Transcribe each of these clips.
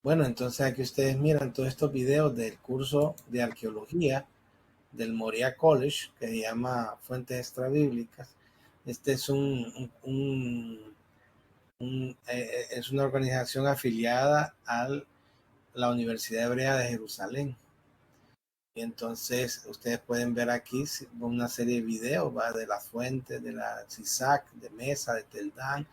Bueno, entonces aquí ustedes miran todos estos videos del curso de arqueología del Moriah College, que se llama Fuentes Extrabíblicas. Este es es una organización afiliada a la Universidad Hebrea de Jerusalén. Y entonces ustedes pueden ver aquí una serie de videos, ¿va? De las fuentes, de la Sisac, de Mesa, de Teldán,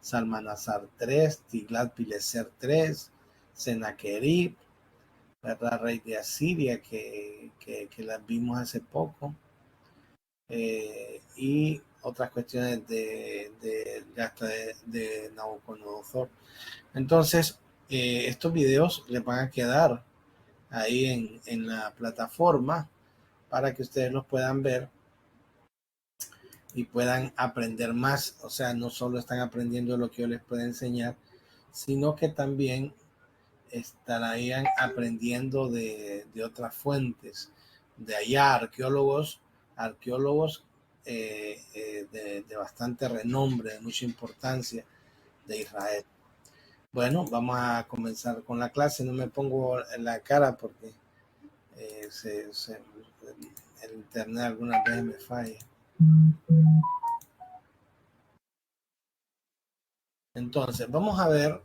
Salmanasar 3, Tiglat-Pileser 3, Sennacherib, ¿verdad? Rey de Asiria, que las vimos hace poco, y otras cuestiones de Nabucodonosor. Entonces, estos videos les van a quedar ahí en la plataforma para que ustedes los puedan ver y puedan aprender más. O sea, no solo están aprendiendo lo que yo les puedo enseñar, sino que también estarían aprendiendo de otras fuentes, de allá, arqueólogos de bastante renombre, de mucha importancia de Israel. Bueno, vamos a comenzar con la clase. No me pongo en la cara porque el internet algunas veces me falla. Entonces, vamos a ver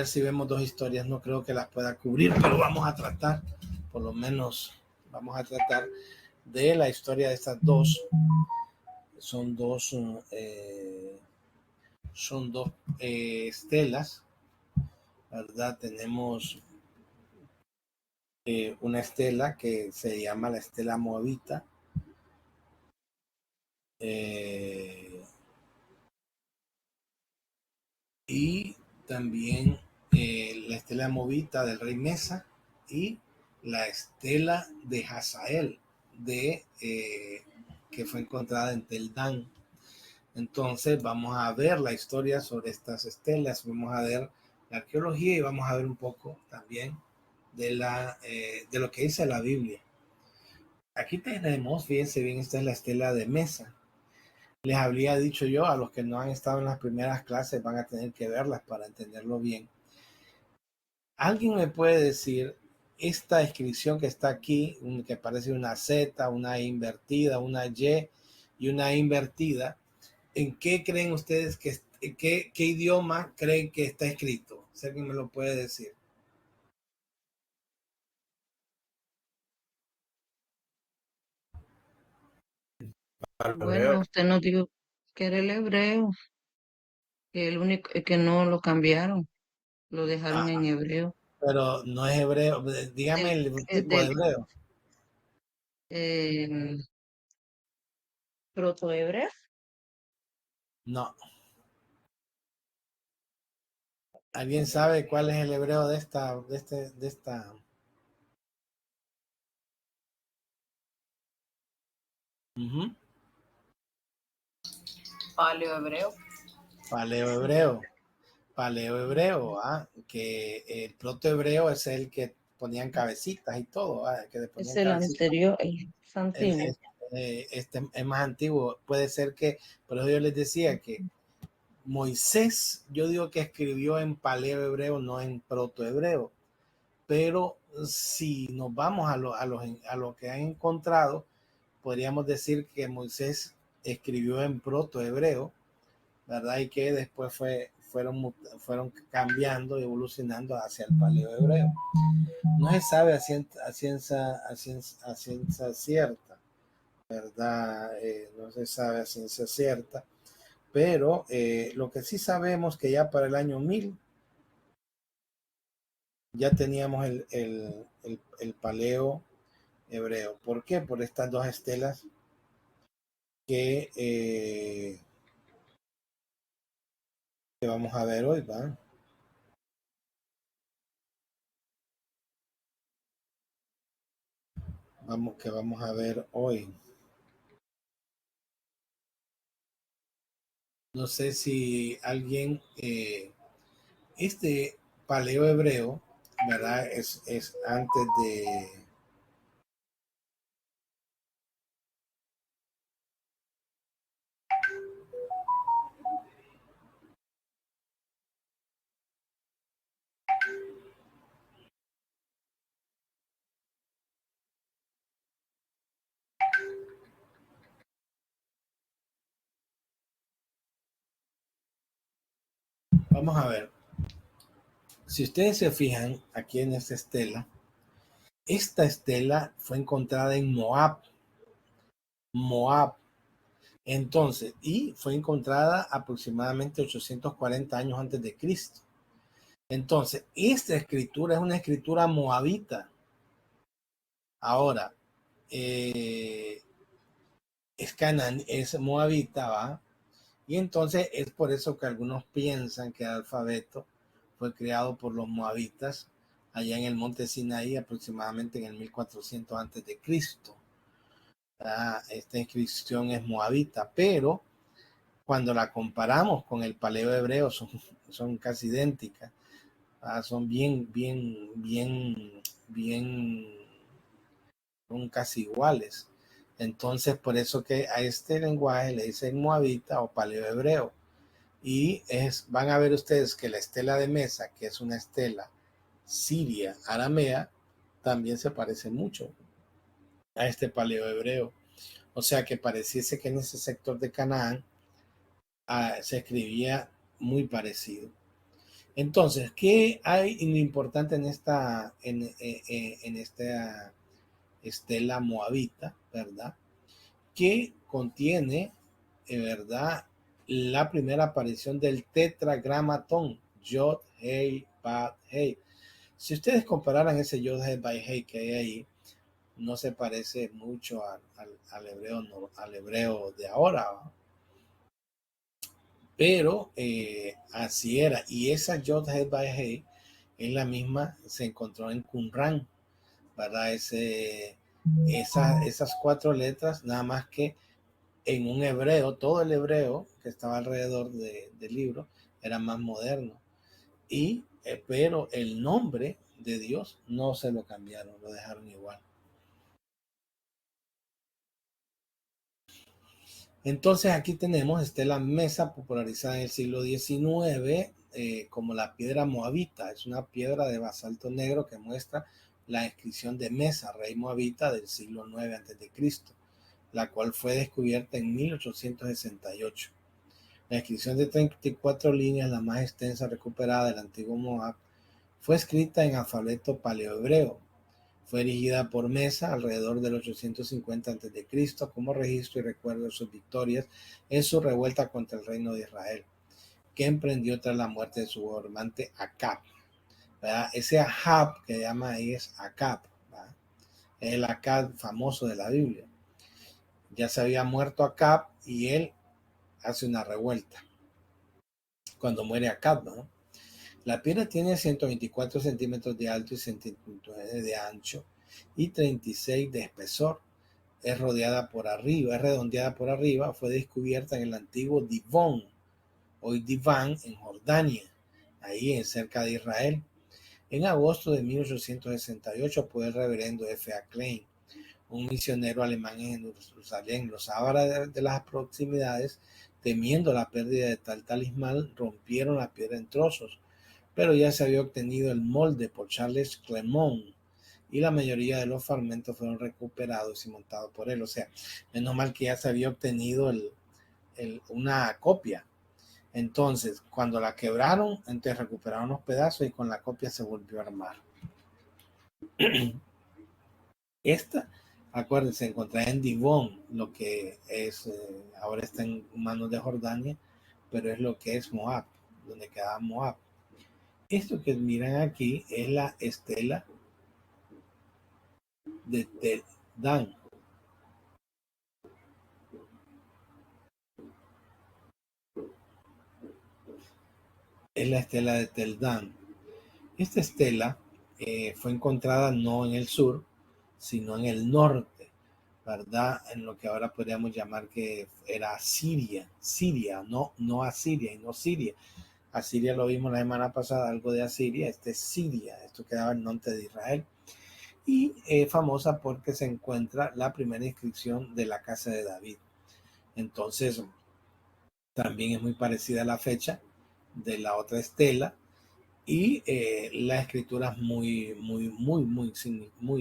si vemos dos historias. No creo que las pueda cubrir, pero vamos a tratar, por lo menos vamos a tratar de la historia de estas dos. Son dos, estelas, ¿verdad? Tenemos una estela que se llama la estela moabita, y también la estela moabita del rey Mesa y la estela de Hazael, que fue encontrada en Teldán. Entonces vamos a ver la historia sobre estas estelas, vamos a ver la arqueología y vamos a ver un poco también de lo que dice la Biblia. Aquí tenemos, fíjense bien, esta es la estela de Mesa. Les había dicho yo, a los que no han estado en las primeras clases van a tener que verlas para entenderlo bien. ¿Alguien me puede decir esta descripción que está aquí, que parece una Z, una invertida, una Y y una invertida? ¿En qué creen ustedes qué idioma creen que está escrito? Si alguien me lo puede decir. Bueno, usted nos dijo que era el hebreo, que el único que no lo cambiaron, lo dejaron Ah, en hebreo. pero no es hebreo. Dígame Del, el tipo de del hebreo. eh, protohebreo. No. ¿Alguien sabe cuál es el hebreo de esta? Uh-huh. Paleohebreo. Paleohebreo. Paleohebreo, que el protohebreo es el que ponían cabecitas y todo, que le Es ponían el cabecitas. anterior, es antiguo. Este es más antiguo. Puede ser que, por eso yo les decía que Moisés, yo digo que escribió en paleohebreo, no en protohebreo. Pero si nos vamos a lo que han encontrado, podríamos decir que Moisés escribió en protohebreo, ¿verdad? Y que después fueron cambiando y evolucionando hacia el paleohebreo. No se sabe a ciencia cierta, ¿verdad? No se sabe a ciencia cierta, pero lo que sí sabemos que ya para el año 1000 ya teníamos el paleo hebreo. ¿Por qué? Por estas dos estelas que, que vamos a ver hoy, ¿va? Que vamos a ver hoy. No sé si alguien, este paleo hebreo, ¿verdad? Es antes de, Vamos a ver. Si ustedes se fijan aquí en esta estela fue encontrada en Moab. Entonces, y fue encontrada aproximadamente 840 años antes de Cristo. Entonces, esta escritura es una escritura moabita. Ahora, es moabita, ¿va? Y entonces es por eso que algunos piensan que el alfabeto fue creado por los moabitas allá en el monte Sinaí aproximadamente en el 1400 antes de Cristo. Esta inscripción es moabita, pero cuando la comparamos con el paleo hebreo son casi idénticas. Son son casi iguales. Entonces, por eso que a este lenguaje le dicen moabita o paleo hebreo. Y van a ver ustedes que la estela de Mesa, que es una estela siria aramea, también se parece mucho a este paleo hebreo. O sea que pareciese que en ese sector de Canaán se escribía muy parecido. Entonces, ¿qué hay importante en esta estela moabita, verdad? Que contiene, verdad, la primera aparición del tetragramatón, Yod, Hei, Bad, Hei. Si ustedes compararan ese Yod, Hei, Bad, Hei que hay ahí, no se parece mucho al hebreo de ahora, ¿no? Pero así era. Y esa Yod, Hei, Bad, Hei es la misma, se encontró en Qumran, ¿verdad? Esas 4 letras, nada más que en un hebreo, todo el hebreo que estaba alrededor del libro era más moderno. Pero el nombre de Dios no se lo cambiaron, lo dejaron igual. Entonces aquí tenemos estela Mesa, popularizada en el siglo XIX como la piedra moabita. Es una piedra de basalto negro que muestra la inscripción de Mesa, rey moabita del siglo IX a.C., la cual fue descubierta en 1868. La inscripción de 34 líneas, la más extensa recuperada del antiguo Moab, fue escrita en alfabeto paleohebreo. Fue erigida por Mesa alrededor del 850 a.C. como registro y recuerdo de sus victorias en su revuelta contra el reino de Israel, que emprendió tras la muerte de su gobernante Acab. ¿Verdad? Ese Ahab que llama ahí es Acab, ¿verdad? Es el Acab famoso de la Biblia. Ya se había muerto Acab y él hace una revuelta cuando muere Acab, ¿no? La piedra tiene 124 centímetros de alto y 109 de ancho y 36 de espesor. Es redondeada por arriba. Fue descubierta en el antiguo Divón, hoy Diván, en Jordania, ahí cerca de Israel. En agosto de 1868, por el reverendo F. A. Klein, un misionero alemán en Jerusalén. Los ávaros de las proximidades, temiendo la pérdida de tal talismán, rompieron la piedra en trozos, pero ya se había obtenido el molde por Charles Clermont y la mayoría de los fragmentos fueron recuperados y montados por él. O sea, menos mal que ya se había obtenido una copia. Entonces, cuando la quebraron, entonces recuperaron los pedazos y con la copia se volvió a armar. Esta, acuérdense, encontrada en Divón, lo que es, ahora está en manos de Jordania, pero es lo que es Moab, donde quedaba Moab. Esto que miran aquí es la estela de Tel Dan. Es la estela de Tel Dan. Esta estela fue encontrada no en el sur, sino en el norte, ¿verdad? En lo que ahora podríamos llamar que era Siria, no Asiria y no Siria. Asiria lo vimos la semana pasada, algo de Asiria, este es Siria, esto quedaba al norte de Israel. Y famosa porque se encuentra la primera inscripción de la casa de David. Entonces, también es muy parecida a la fecha de la otra estela y las escrituras muy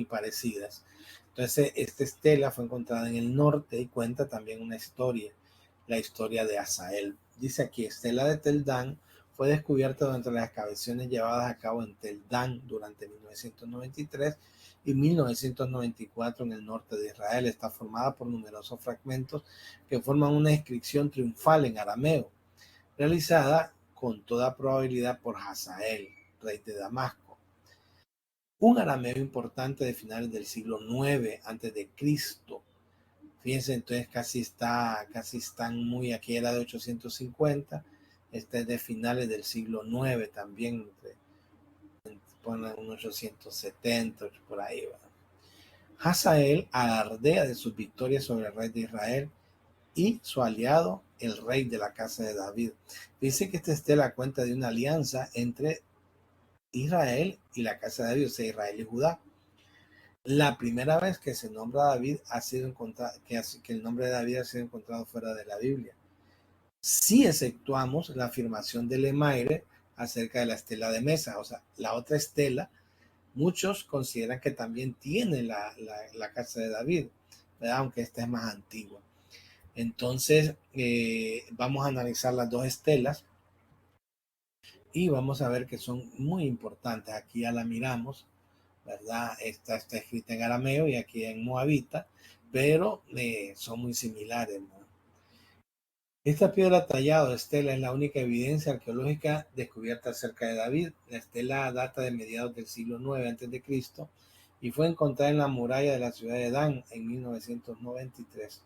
parecidas. Entonces, esta estela fue encontrada en el norte y cuenta también una historia, la historia de Asael. Dice aquí, estela de Tel Dan fue descubierta durante las excavaciones llevadas a cabo en Tel Dan durante 1993 y 1994 en el norte de Israel. Está formada por numerosos fragmentos que forman una inscripción triunfal en arameo, realizada con toda probabilidad por Hazael, rey de Damasco. Un arameo importante de finales del siglo IX a.C. Fíjense, entonces casi están muy, aquí era de 850, este es de finales del siglo IX también, ponen unos 870, por ahí va. Hazael alardea de sus victorias sobre el rey de Israel y su aliado, el rey de la casa de David. Dice que esta estela cuenta de una alianza entre Israel y la casa de David, o sea, Israel y Judá. La primera vez que se nombra a David ha sido encontrado, que el nombre de David ha sido encontrado fuera de la Biblia. Si exceptuamos la afirmación de Lemaire acerca de la estela de Mesa, o sea, la otra estela, muchos consideran que también tiene la casa de David, ¿verdad? Aunque esta es más antigua. Entonces, vamos a analizar las dos estelas y vamos a ver que son muy importantes. Aquí ya la miramos, ¿verdad? Esta está escrita en arameo y aquí en moabita, pero son muy similares, ¿no? Esta piedra tallada estela es la única evidencia arqueológica descubierta acerca de David. La estela data de mediados del siglo IX a.C. y fue encontrada en la muralla de la ciudad de Dan en 1993.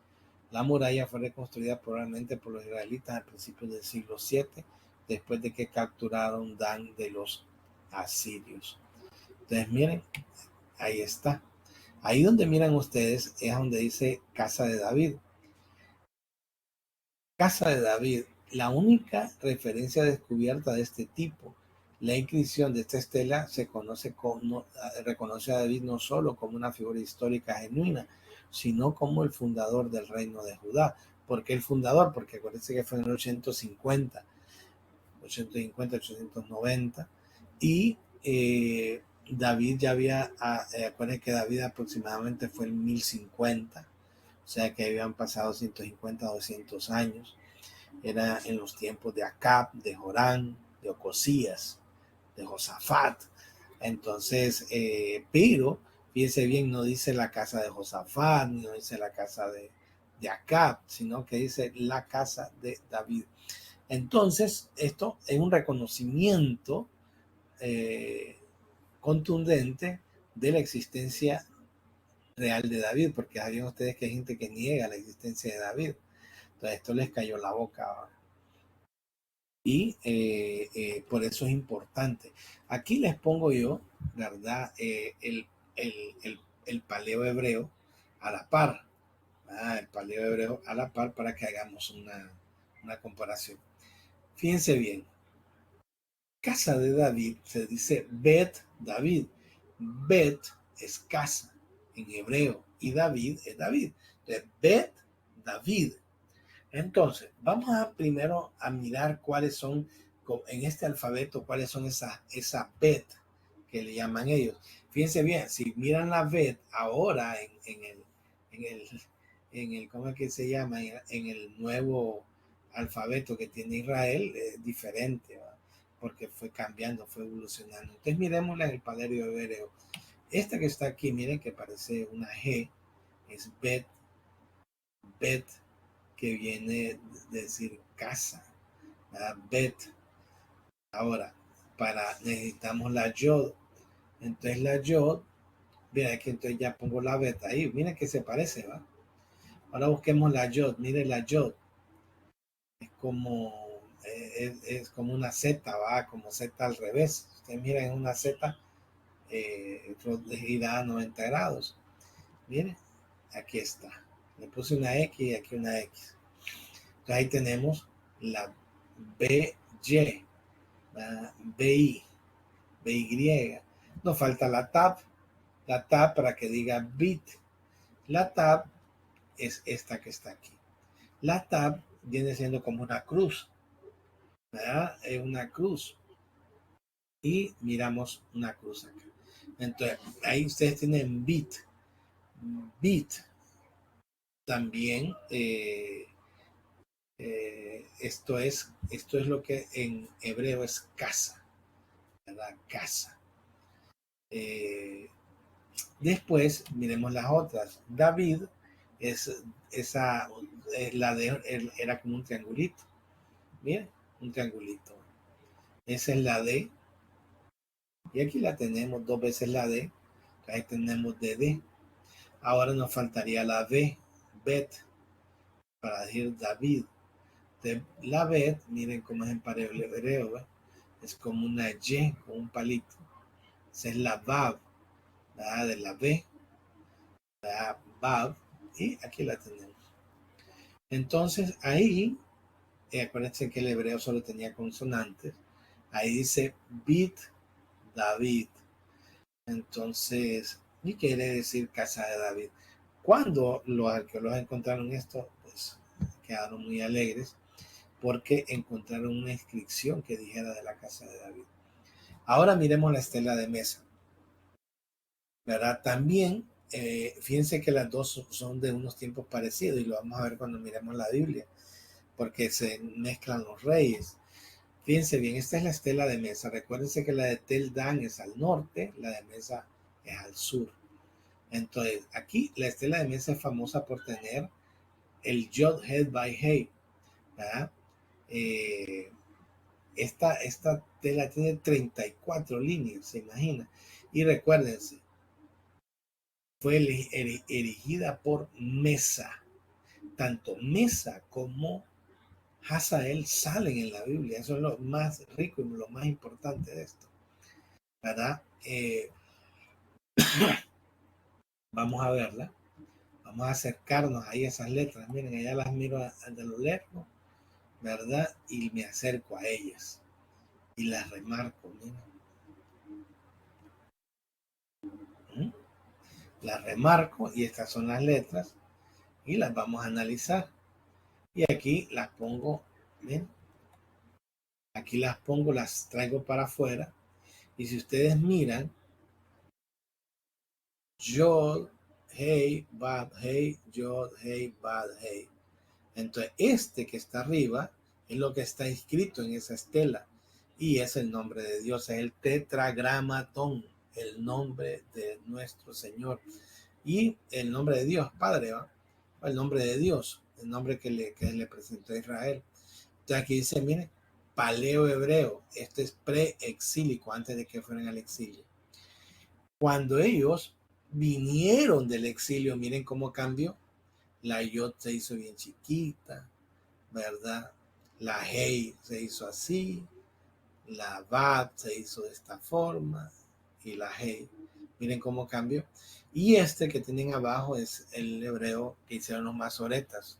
La muralla fue reconstruida probablemente por los israelitas a principios del siglo VII, después de que capturaron Dan de los asirios. Entonces miren, ahí está. Ahí donde miran ustedes es donde dice Casa de David. Casa de David, la única referencia descubierta de este tipo. La inscripción de esta estela reconoce a David no solo como una figura histórica genuina, sino como el fundador del reino de Judá. ¿Por qué el fundador? Porque acuérdense que fue en el 850, 890, y David ya había, acuérdense que David aproximadamente fue en 1050, o sea que habían pasado 150, 200 años. Era en los tiempos de Acab, de Jorán, de Ocosías, de Josafat. Entonces, pero fíjense bien, no dice la casa de Josafat, no dice la casa de Acab, sino que dice la casa de David. Entonces, esto es un reconocimiento contundente de la existencia real de David, porque saben ustedes que hay gente que niega la existencia de David. Entonces, esto les cayó la boca. Y por eso es importante. Aquí les pongo yo, ¿verdad? El paleo hebreo a la par. El paleo hebreo a la par para que hagamos una comparación. Fíjense bien. Casa de David se dice Bet David. Bet es casa en hebreo y David es David. Entonces, Bet David. Entonces, vamos primero a mirar cuáles son, en este alfabeto, cuáles son esas bet que le llaman ellos. Fíjense bien, si miran la bet ahora en el ¿cómo es que se llama? En el nuevo alfabeto que tiene Israel, es diferente, ¿verdad? Porque fue cambiando, fue evolucionando. Entonces, miremosla en el paleo hebreo. Esta que está aquí, miren que parece una G, es bet, que viene de decir casa, bet. Ahora, necesitamos la yod. Entonces la yod, mira que entonces ya pongo la bet ahí. Miren que se parece, ¿va? Ahora busquemos la yod. Miren la yod. Es como, es como una Z, ¿va? Como Z al revés. Ustedes miren, es una Z girada a 90 grados. Miren, aquí está. Le puse una X y aquí una X. Entonces ahí tenemos la BY, BI, BY. Nos falta la tab para que diga bit. La tab es esta que está aquí. La tab viene siendo como una cruz, ¿verdad? Es una cruz. Y miramos una cruz acá. Entonces, ahí ustedes tienen bit. Bit también Esto es lo que en hebreo es casa, ¿verdad? Casa. Después miremos las otras. David era como un triangulito. Miren, un triangulito. Esa es la D. Y aquí la tenemos 2 veces la D. Ahí tenemos DD. Ahora nos faltaría la B, Bet, para decir David. La Bet, miren cómo es en hebreo, ¿ve? Es como una Y con un palito. Esa es la Vav, ¿verdad? De la B, la Vav, y aquí la tenemos. Entonces ahí, acuérdense que el hebreo solo tenía consonantes. Ahí dice Bit David. Entonces, ¿qué quiere decir casa de David? Cuando los arqueólogos encontraron esto, pues quedaron muy alegres porque encontraron una inscripción que dijera de la casa de David. Ahora miremos la estela de mesa, ¿verdad? También, fíjense que las dos son de unos tiempos parecidos y lo vamos a ver cuando miremos la Biblia, porque se mezclan los reyes. Fíjense bien, esta es la estela de mesa. Recuérdense que la de Tel Dan es al norte, la de mesa es al sur. Entonces, aquí la estela de mesa es famosa por tener el Yod Head by Hey, ¿verdad? Esta tela tiene 34 líneas, se imagina. Y recuérdense, fue erigida por Mesa. Tanto Mesa como Hazael salen en la Biblia. Eso es lo más rico y lo más importante de esto, ¿verdad? Vamos a verla. Vamos a acercarnos ahí a esas letras. Miren, allá las miro de lo lejos, ¿verdad? Y me acerco a ellas y las remarco. Miren. Las remarco y estas son las letras y las vamos a analizar. Y aquí las pongo, ¿ven? Aquí las pongo, las traigo para afuera. Y si ustedes miran, Yod, Hey, Bad, Hey, Yod, Hey, Bad, Hey. Entonces, este que está arriba es lo que está escrito en esa estela. Y es el nombre de Dios, es el tetragramatón, el nombre de nuestro Señor. Y el nombre de Dios, Padre, ¿va? El nombre de Dios, el nombre que le presentó a Israel. Entonces aquí dice, miren, paleo hebreo, este es preexílico, antes de que fueran al exilio. Cuando ellos vinieron del exilio, miren cómo cambió. La Yod se hizo bien chiquita, ¿verdad? La Hey se hizo así, la Bab se hizo de esta forma y la Hey. Miren cómo cambió. Y este que tienen abajo es el hebreo que hicieron los masoretas,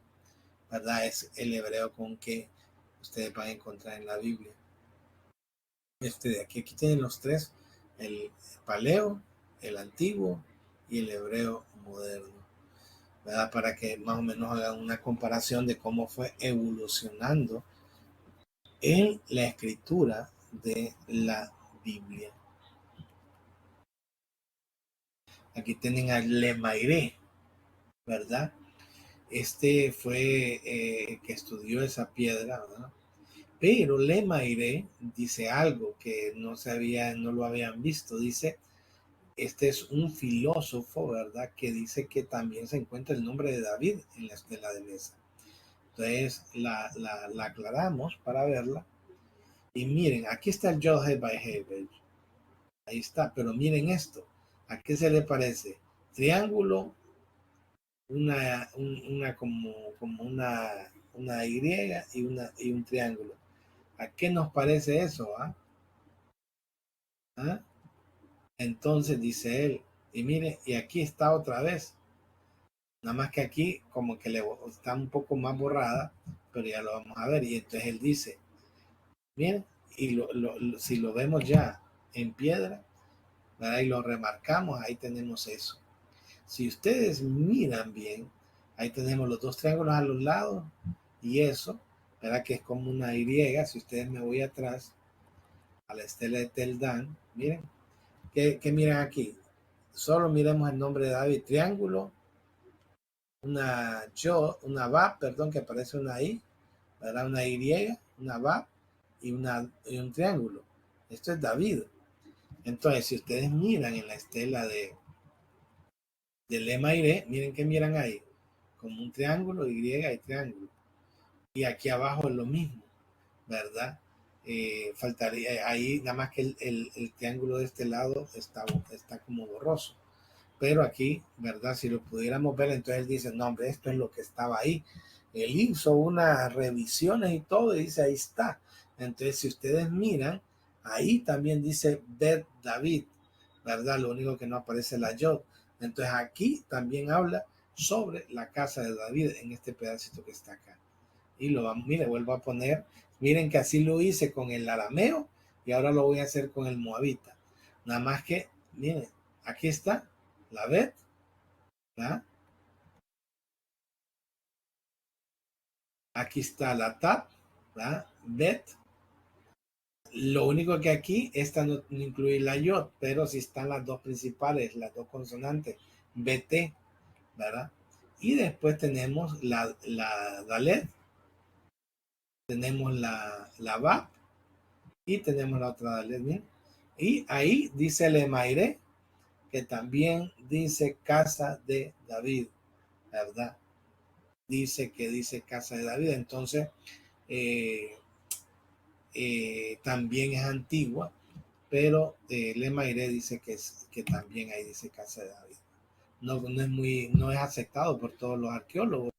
¿verdad? Es el hebreo con que ustedes van a encontrar en la Biblia. Este de aquí tienen los tres, el paleo, el antiguo y el hebreo moderno, ¿verdad? Para que más o menos hagan una comparación de cómo fue evolucionando en la escritura de la Biblia. Aquí tienen a Lemaire, ¿verdad? Este fue que estudió esa piedra, ¿verdad? Pero Lemaire dice algo que no lo habían visto. Dice, este es un filósofo, ¿verdad? Que dice que también se encuentra el nombre de David en la estela de mesa. Entonces la aclaramos para verla. Y miren, aquí está el Yod Head by Head. Ahí está, pero miren esto. ¿A qué se le parece? Triángulo, una como una Y y un triángulo. ¿A qué nos parece eso? ¿Ah? ¿Ah? Entonces dice él, y mire, y aquí está otra vez. Nada más que aquí como que está un poco más borrada, pero ya lo vamos a ver. Y entonces él dice, miren, y si lo vemos ya en piedra, ¿verdad? Y lo remarcamos, ahí tenemos eso. Si ustedes miran bien, ahí tenemos los dos triángulos a los lados y eso, ¿verdad? Que es como una Y. Si ustedes me voy atrás a la estela de Tel Dan, miren, ¿qué miran aquí? Solo miremos el nombre de David, triángulo, una Va, perdón, que parece una I, ¿verdad? Una Y, una Vav y un triángulo. Esto es David. Entonces, si ustedes miran en la estela de Lemaire, miren que miran ahí, como un triángulo, Y y triángulo. Y aquí abajo es lo mismo, ¿verdad? Faltaría ahí, nada más que el triángulo de este lado está como borroso. Pero aquí, ¿verdad? Si lo pudiéramos ver, entonces él dice, no, hombre, esto es lo que estaba ahí. Él hizo unas revisiones y todo, y dice, ahí está. Entonces, si ustedes miran, ahí también dice Bet David, ¿verdad? Lo único que no aparece la Yod. Entonces, aquí también habla sobre la casa de David en este pedacito que está acá. Y lo vamos, mire, vuelvo a poner, miren que así lo hice con el arameo y ahora lo voy a hacer con el moabita. Nada más que, miren, aquí está la Bet, ¿verdad? Aquí está la Tab, ¿verdad? Bet. Lo único que aquí, esta no incluye la Yod, pero sí están las dos principales, las dos consonantes, BT, ¿verdad? Y después tenemos la Dalet, tenemos la Bab y tenemos la otra Dalet, ¿bien? Y ahí dice el Emaire, que también dice casa de David, ¿verdad? Dice que dice casa de David, entonces también es antigua, pero Lemaire dice que también ahí dice casa de David. No es aceptado por todos los arqueólogos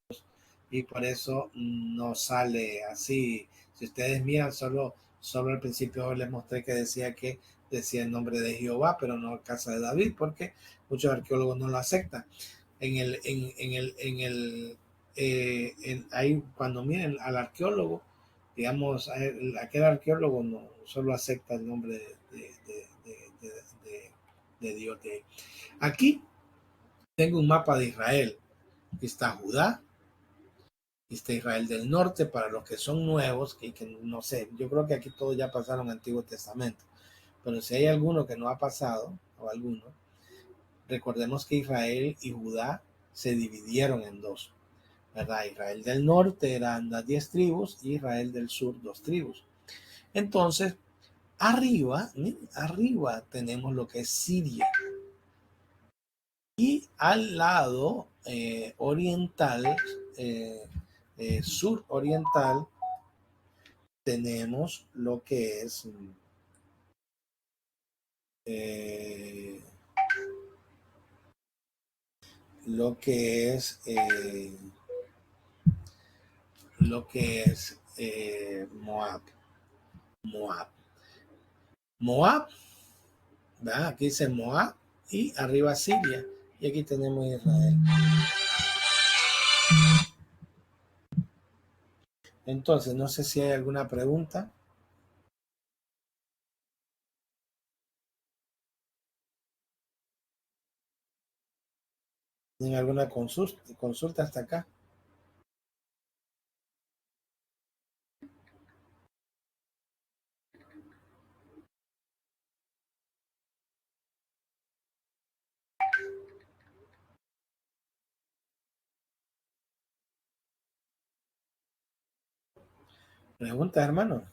y por eso no sale así. Si ustedes miran, solo al principio les mostré que decía el nombre de Jehová, pero no casa de David, porque muchos arqueólogos no lo aceptan. Ahí cuando miren al arqueólogo, digamos, aquel arqueólogo no solo acepta el nombre de Dios. Aquí tengo un mapa de Israel. Aquí está Judá, aquí está Israel del norte, para los que son nuevos, que no sé, yo creo que aquí todos ya pasaron Antiguo Testamento, pero si hay alguno que no ha pasado, o alguno, recordemos que Israel y Judá se dividieron en dos, ¿verdad? Israel del norte eran las 10 tribus y Israel del sur 2 tribus. Entonces, arriba tenemos lo que es Siria. Y al lado oriental, suroriental, tenemos lo que es eh, lo que es Moab. Moab, ¿verdad? Aquí dice Moab y arriba Siria. Y aquí tenemos Israel. Entonces, no sé si hay alguna pregunta. ¿Tienen alguna consulta hasta acá? Pregunta, hermano.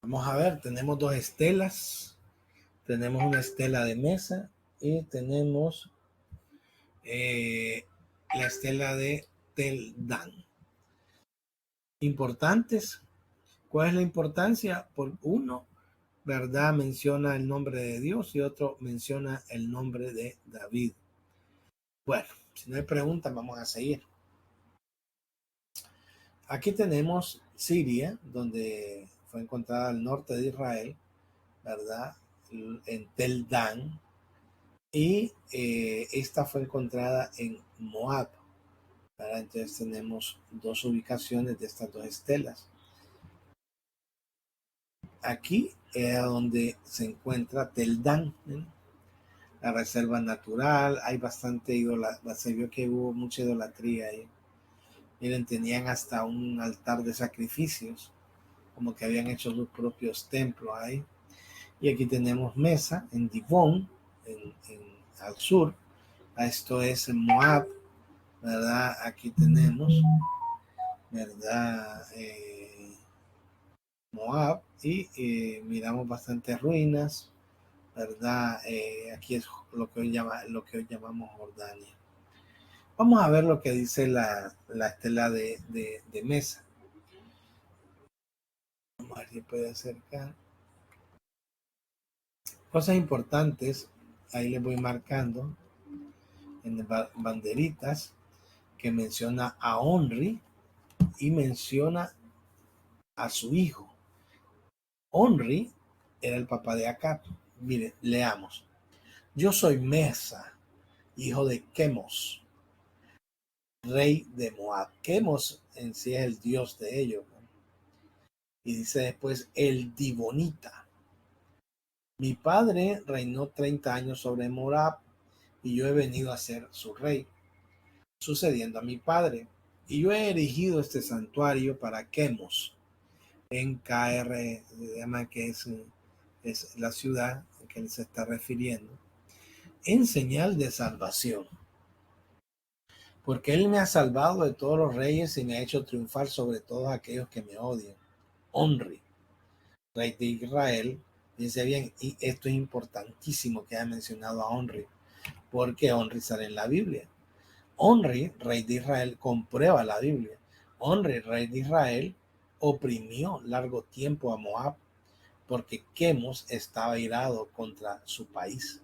Vamos a ver, tenemos dos estelas. Tenemos una estela de mesa y tenemos la estela de Tel Dan. Importantes. ¿Cuál es la importancia? Por uno, ¿verdad? Menciona el nombre de Dios y otro menciona el nombre de David. Bueno, si no hay preguntas, vamos a seguir. Aquí tenemos Siria, donde fue encontrada al norte de Israel, ¿verdad? En Tel Dan. Y esta fue encontrada en Moab, ¿verdad? Entonces tenemos dos ubicaciones de estas dos estelas. Aquí es donde se encuentra Tel Dan, ¿eh? La reserva natural. Hay bastante idolatría, se vio que hubo mucha idolatría ahí. Miren, tenían hasta un altar de sacrificios, como que habían hecho sus propios templos ahí. Y aquí tenemos Mesa, en Dibón, al sur, Esto es Moab, ¿verdad? Aquí tenemos, ¿verdad? Moab y miramos bastantes ruinas, ¿verdad? Aquí es lo que hoy llamamos Jordania. Vamos a ver lo que dice la estela de Mesa. Vamos a ver si puede acercar. Cosas importantes, ahí les voy marcando en banderitas, que menciona a Onri y menciona a su hijo. Onri era el papá de Acab. Mire, leamos. Yo soy Mesa, hijo de Quemos, rey de Moab. Quemos en sí es el dios de ellos, ¿no? Y dice después el Dibonita. Mi padre reinó 30 años sobre Moab y yo he venido a ser su rey, sucediendo a mi padre. Y yo he erigido este santuario para Quemos, en KR, se llama que es la ciudad a que él se está refiriendo, en señal de salvación. Porque él me ha salvado de todos los reyes y me ha hecho triunfar sobre todos aquellos que me odian. Onri, rey de Israel, dice bien, y esto es importantísimo que haya mencionado a Onri, porque Onri sale en la Biblia. Onri, rey de Israel, comprueba la Biblia. Onri, rey de Israel, oprimió largo tiempo a Moab, porque Quemos estaba irado contra su país.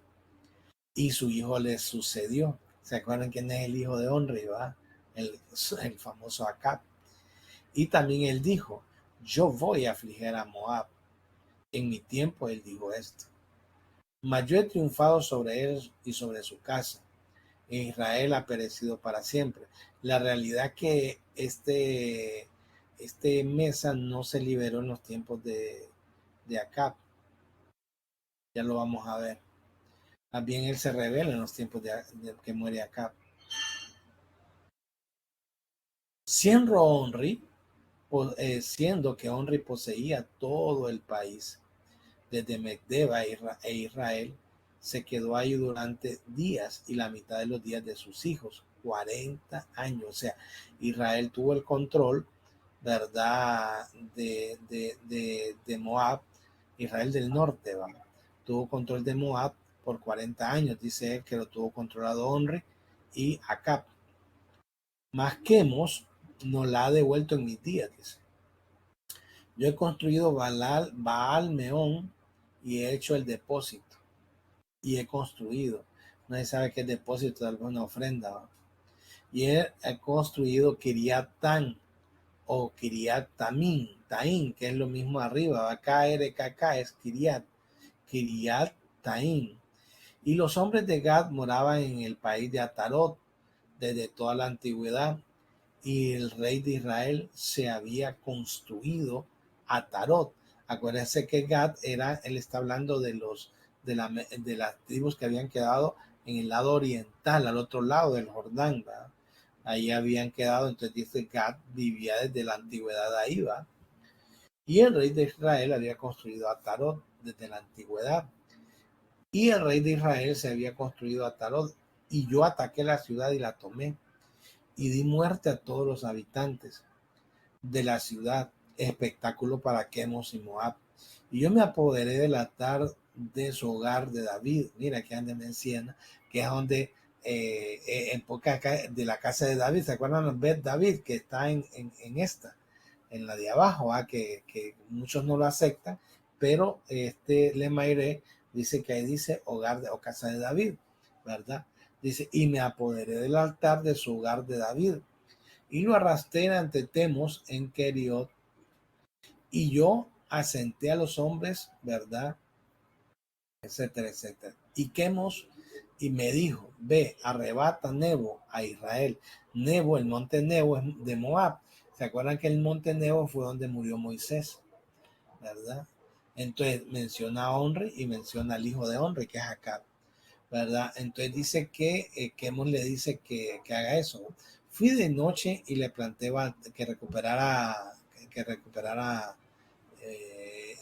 Y su hijo le sucedió. ¿Se acuerdan quién es el hijo de Onri, va? El famoso Acab. Y también él dijo, yo voy a afligir a Moab. En mi tiempo él dijo esto. Mas yo he triunfado sobre él y sobre su casa. Israel ha perecido para siempre. La realidad que este Mesa no se liberó en los tiempos de Acab. Ya lo vamos a ver. También él se revela en los tiempos de que muere Acab. Siendo que Onri poseía todo el país, desde Megdeba e Israel, se quedó ahí durante días y la mitad de los días de sus hijos, 40 años. O sea, Israel tuvo el control, ¿verdad?, de Moab. Israel del norte, ¿va? Tuvo control de Moab por 40 años, dice él, que lo tuvo controlado Onri y Acab. Mas Quemos no la ha devuelto en mis días, dice. Yo he construido Baal Meón y he hecho el depósito. Y he construido. Nadie sabe qué es depósito de alguna ofrenda, ¿va? Y he construido Kiriatán o Kiriat Taín, que es lo mismo arriba. Acá KRKK es Kiriat Taín. Y los hombres de Gad moraban en el país de Atarot desde toda la antigüedad. Y el rey de Israel se había construido Atarot. Acuérdense que Gad él está hablando de las tribus que habían quedado en el lado oriental, al otro lado del Jordán, ¿verdad? Ahí habían quedado, entonces dice Gad vivía desde la antigüedad ahí, ¿va? Y el rey de Israel había construido Atarot desde la antigüedad. Y el rey de Israel se había construido Atarot, y yo ataqué la ciudad y la tomé y di muerte a todos los habitantes de la ciudad, espectáculo para Quemos y Moab. Y yo me apoderé del altar de su hogar de David. Mira que ande menciona, que es donde en poca de la casa de David, ¿se acuerdan? Bet David, que está en esta, en la de abajo, que muchos no lo aceptan, pero Lemaire dice que ahí dice hogar o casa de David, ¿verdad? Dice, y me apoderé del altar de su hogar de David, y lo arrastré ante Temos en Keriot, y yo asenté a los hombres, ¿verdad? Etcétera, etcétera. Y Quemos, y me dijo, ve, arrebata Nebo a Israel. Nebo, el monte Nebo es de Moab. ¿Se acuerdan que el monte Nebo fue donde murió Moisés? ¿Verdad? Entonces menciona a Onri y menciona al hijo de Onri, que es Acab, ¿verdad? Entonces dice que Quemos le dice que haga eso. Fui de noche y le planteé que recuperara eh,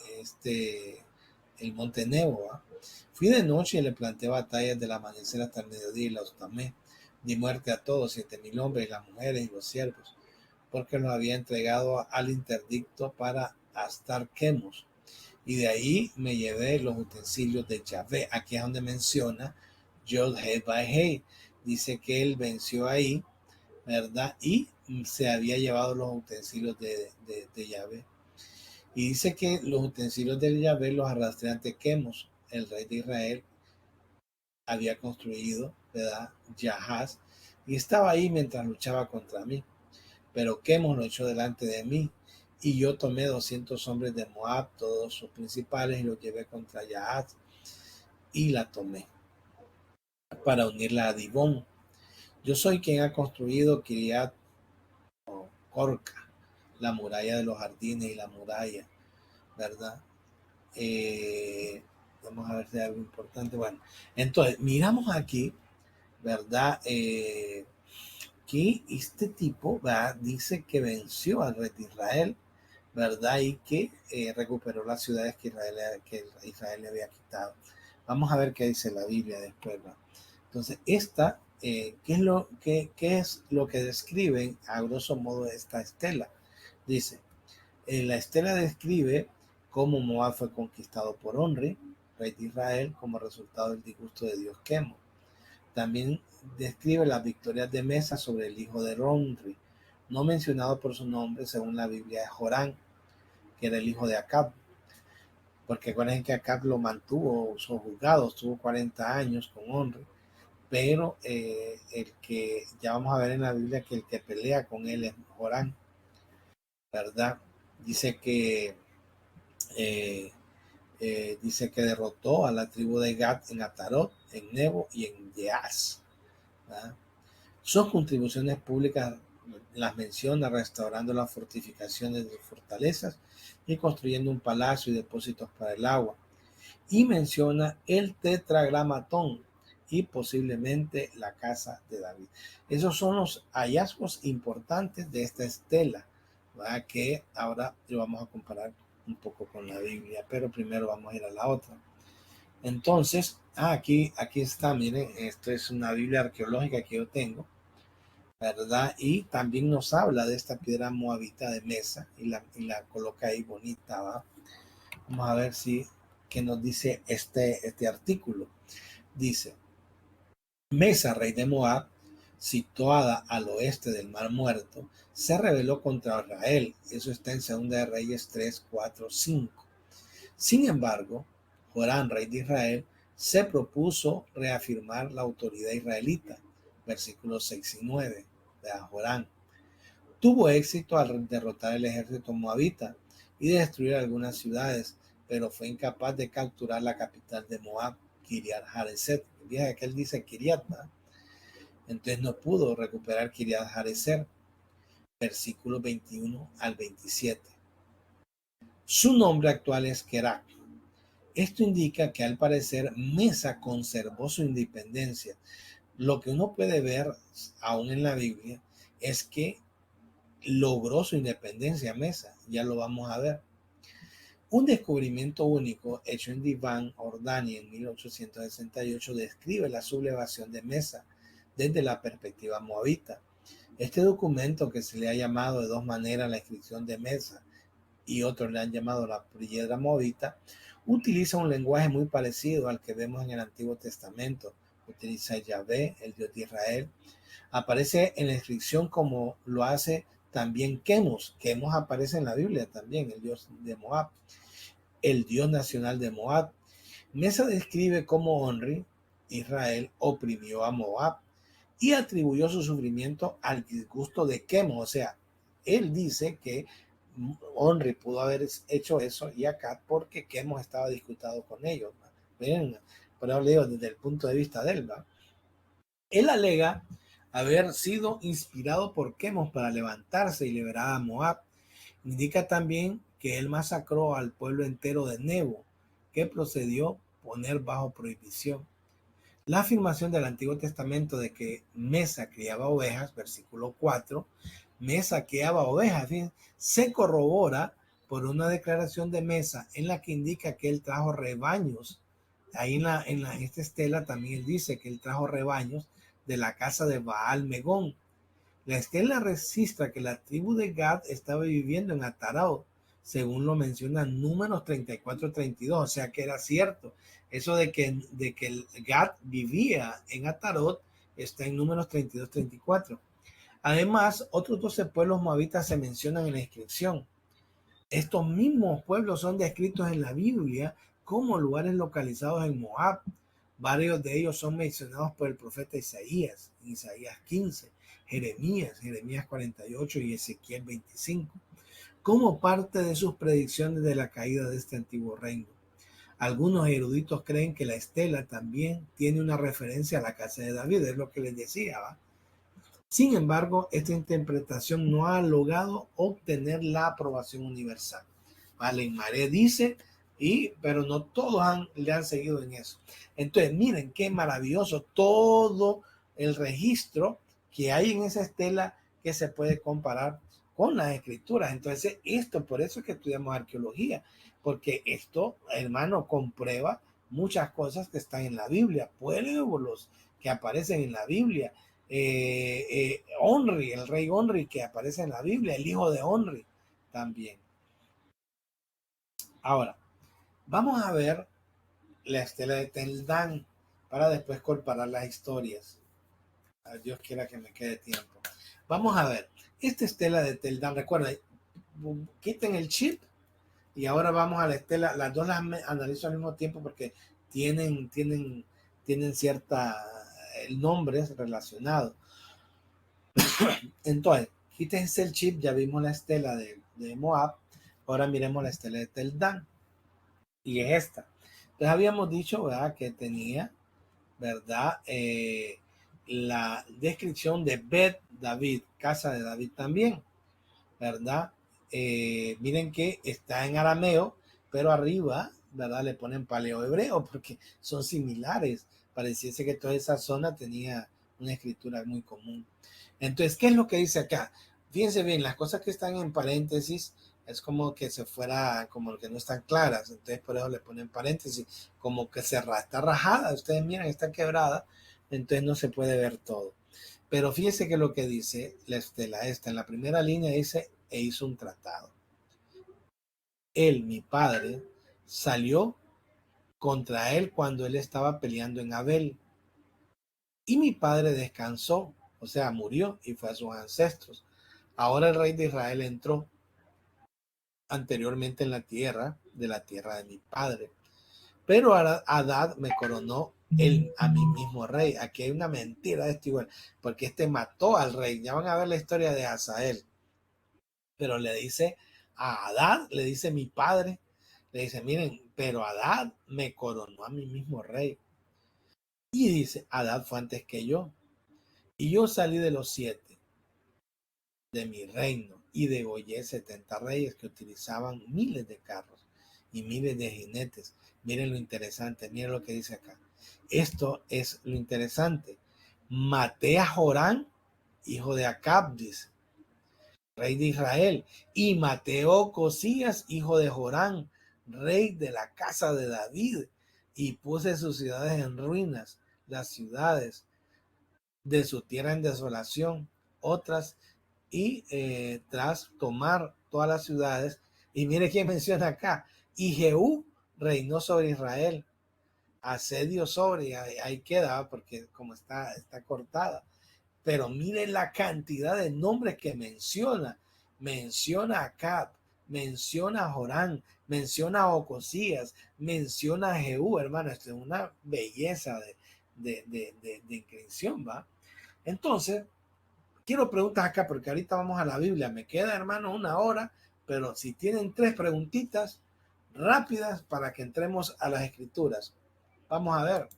el monte Nebo, ¿va? Fui de noche y le planté batallas del amanecer hasta el mediodía y los tomé. Di muerte a todos, 7,000 hombres, y las mujeres y los siervos, porque los había entregado al interdicto para Astar Quemos. Y de ahí me llevé los utensilios de Yahvé. Aquí es donde menciona Yod He Vai He. Dice que él venció ahí, ¿verdad? Y se había llevado los utensilios de Yahvé. Y dice que los utensilios de Yahvé los arrastré ante Quemos, el rey de Israel. Había construido, ¿verdad? Yahaz, y estaba ahí mientras luchaba contra mí. Pero Quemos lo echó delante de mí, y yo tomé 200 hombres de Moab, todos sus principales, y los llevé contra Yahaz, y la tomé para unirla a Dibón. Yo soy quien ha construido Kiriat Corca, la muralla de los jardines y la muralla, ¿verdad? Vamos a ver si hay algo importante. Bueno, entonces, miramos aquí, ¿verdad? Que este tipo, ¿verdad? Dice que venció al rey de Israel, ¿verdad? Y que recuperó las ciudades que Israel le había quitado. Vamos a ver qué dice la Biblia después, ¿verdad? Entonces, ¿qué es lo que describen a grosso modo esta estela? Dice, la estela describe cómo Moab fue conquistado por Onri, rey de Israel, como resultado del disgusto de Dios Quemo. También describe las victorias de Mesa sobre el hijo de Onri, no mencionado por su nombre según la Biblia de Jorán, que era el hijo de Acab, porque acuérdense que Acab lo mantuvo sojuzgado, estuvo 40 años con Onri, pero el que ya vamos a ver en la Biblia que el que pelea con él es Jorán, ¿verdad? Dice que derrotó a la tribu de Gad en Atarot, en Nebo y en Yeaz, ¿verdad? Sus contribuciones públicas las menciona restaurando las fortificaciones de fortalezas y construyendo un palacio y depósitos para el agua. Y menciona el tetragramatón y posiblemente la casa de David. Esos son los hallazgos importantes de esta estela, ¿verdad? Que ahora lo vamos a comparar un poco con la Biblia, pero primero vamos a ir a la otra. Entonces, aquí está, miren, esto es una Biblia arqueológica que yo tengo, ¿verdad? Y también nos habla de esta piedra moabita de Mesa y la coloca ahí bonita, ¿va? Vamos a ver qué nos dice este artículo. Dice, Mesa, rey de Moab, situada al oeste del Mar Muerto, se rebeló contra Israel. Eso está en 2 de Reyes 3, 4, 5. Sin embargo, Jorán, rey de Israel, se propuso reafirmar la autoridad israelita. Versículos 6 y 9 de Jorán. Tuvo éxito al derrotar el ejército moabita y destruir algunas ciudades, pero fue incapaz de capturar la capital de Moab, Kiriat Hareset. Fíjate que él dice Kiriat, ¿verdad? Entonces no pudo recuperar Kiriat Hareset. Versículos 21 al 27. Su nombre actual es Kerak. Esto indica que al parecer Mesa conservó su independencia. Lo que uno puede ver aún en la Biblia es que logró su independencia Mesa, ya lo vamos a ver. Un descubrimiento único hecho en Divan, Jordania, en 1868 describe la sublevación de Mesa desde la perspectiva moabita. Este documento, que se le ha llamado de dos maneras la inscripción de Mesa y otros le han llamado la piedra moabita, utiliza un lenguaje muy parecido al que vemos en el Antiguo Testamento. Utiliza Yahvé, el Dios de Israel. Aparece en la inscripción como lo hace también Quemos. Quemos aparece en la Biblia también, el Dios de Moab, el Dios nacional de Moab. Mesa describe cómo Onri, Israel, oprimió a Moab y atribuyó su sufrimiento al disgusto de Quemos. O sea, él dice que Onri pudo haber hecho eso y acá porque Quemos estaba disgustado con ellos. Miren, por eso le digo desde el punto de vista de él, ¿va? Él alega haber sido inspirado por Quemos para levantarse y liberar a Moab. Indica también que él masacró al pueblo entero de Nebo, que procedió a poner bajo prohibición. La afirmación del Antiguo Testamento de que Mesa criaba ovejas, versículo 4, Mesa criaba ovejas, fíjense, se corrobora por una declaración de Mesa en la que indica que él trajo rebaños Ahí en esta estela también él dice que él trajo rebaños de la casa de Baal Megón. La estela registra que la tribu de Gad estaba viviendo en Atarot, según lo menciona Números 34-32, o sea que era cierto. Eso de que el Gad vivía en Atarot está en Números 32-34. Además, otros 12 pueblos moabitas se mencionan en la inscripción. Estos mismos pueblos son descritos en la Biblia como lugares localizados en Moab. Varios de ellos son mencionados por el profeta Isaías, en Isaías 15, Jeremías 48 y Ezequiel 25, como parte de sus predicciones de la caída de este antiguo reino. Algunos eruditos creen que la estela también tiene una referencia a la casa de David, es lo que les decía, ¿va? Sin embargo, esta interpretación no ha logrado obtener la aprobación universal. Vale, Maré dice, pero no todos le han seguido en eso. Entonces, miren qué maravilloso todo el registro que hay en esa estela que se puede comparar con las escrituras. Entonces, por eso es que estudiamos arqueología, porque esto, hermano, comprueba muchas cosas que están en la Biblia, pueblos que aparecen en la Biblia. Onri, el rey Onri que aparece en la Biblia, el hijo de Onri también. Ahora, vamos a ver la estela de Tel Dan para después comparar las historias. Dios quiera que me quede tiempo. Vamos a ver, esta estela de Tel Dan, recuerden, quiten el chip y ahora vamos a la estela. Las dos las analizo al mismo tiempo porque tienen cierta nombres relacionados. Entonces, quítense el chip, ya vimos la estela de Moab, ahora miremos la estela de Tel Dan, y es esta. Entonces habíamos dicho, ¿verdad?, que tenía, ¿verdad?, la descripción de Bet David, casa de David también, ¿verdad? Miren que está en arameo, pero arriba, ¿verdad?, le ponen paleo hebreo porque son similares. Pareciese que toda esa zona tenía una escritura muy común. Entonces, ¿qué es lo que dice acá? Fíjense bien, las cosas que están en paréntesis es como que se fuera, como que no están claras. Entonces, por eso le ponen paréntesis, como que está rajada. Ustedes miran, está quebrada, entonces no se puede ver todo. Pero fíjense que lo que dice la estela esta, en la primera línea dice, e hizo un tratado. Él, mi padre, salió contra él cuando él estaba peleando en Abel. Y mi padre descansó, o sea, murió y fue a sus ancestros. Ahora el rey de Israel entró anteriormente en la tierra de mi padre. Pero Hadad me coronó a mí mismo rey. Aquí hay una mentira de este igual, porque este mató al rey. Ya van a ver la historia de Hazael. Pero le dice a Hadad, le dice mi padre, le dice, miren, pero Hadad me coronó a mí mismo rey. Y dice, Hadad fue antes que yo. Y yo salí de los 7 de mi reino y degollé 70 reyes que utilizaban miles de carros y miles de jinetes. Miren lo interesante, miren lo que dice acá. Esto es lo interesante. Maté a Jorán, hijo de Acab, dice, rey de Israel, y maté a Ocosías, hijo de Jorán, rey de la casa de David, y puse sus ciudades en ruinas, las ciudades de su tierra en desolación, otras y tras tomar todas las ciudades. Y mire quién menciona acá, y Jehú reinó sobre Israel, asedio sobre, ahí queda porque como está cortada, pero mire la cantidad de nombres que menciona a Acab, menciona a Jorán, menciona a Ocosías, menciona a Jehú, hermano. Esto es una belleza de inscripción, ¿va? Entonces, quiero preguntas acá porque ahorita vamos a la Biblia. Me queda, hermano, 1 hora, pero si tienen 3 preguntitas rápidas para que entremos a las escrituras. Vamos a ver.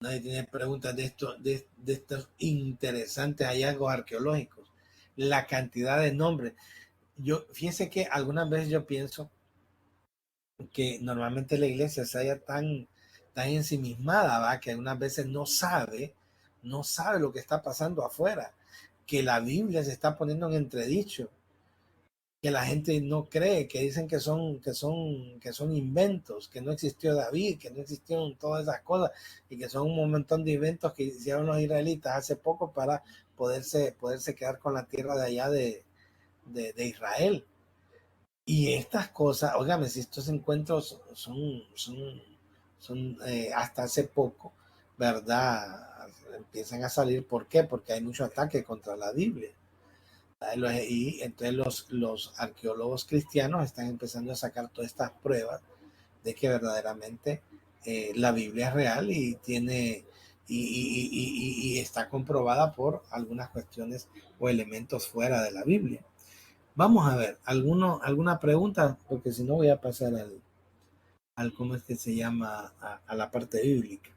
Nadie tiene preguntas de estos interesantes hallazgos arqueológicos. La cantidad de nombres. Fíjense que algunas veces yo pienso que normalmente la iglesia se halla tan tan ensimismada, ¿va? Que algunas veces no sabe lo que está pasando afuera, que la Biblia se está poniendo en entredicho, que la gente no cree, que dicen que son inventos, que no existió David, que no existieron todas esas cosas y que son un montón de inventos que hicieron los israelitas hace poco para poderse quedar con la tierra de allá de Israel. Y estas cosas, óigame, si estos encuentros son hasta hace poco, ¿verdad? Empiezan a salir. ¿Por qué? Porque hay mucho ataque contra la Biblia. Y entonces los arqueólogos cristianos están empezando a sacar todas estas pruebas de que verdaderamente la Biblia es real y tiene y está comprobada por algunas cuestiones o elementos fuera de la Biblia. Vamos a ver, ¿alguna pregunta? Porque si no voy a pasar al ¿cómo es que se llama? A la parte bíblica.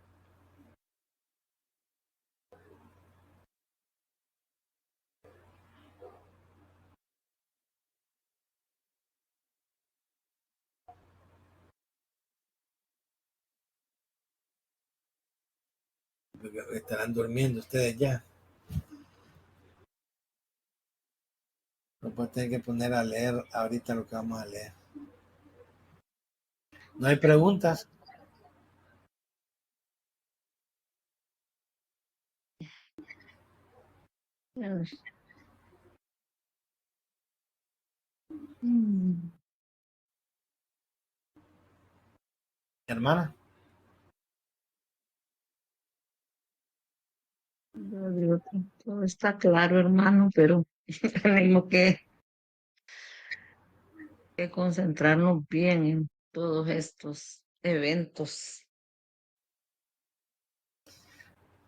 Porque estarán durmiendo ustedes ya. No puedo tener que poner a leer ahorita lo que vamos a leer. ¿No hay preguntas? Hermana. Yo digo, todo está claro, hermano, pero tenemos que concentrarnos bien en todos estos eventos.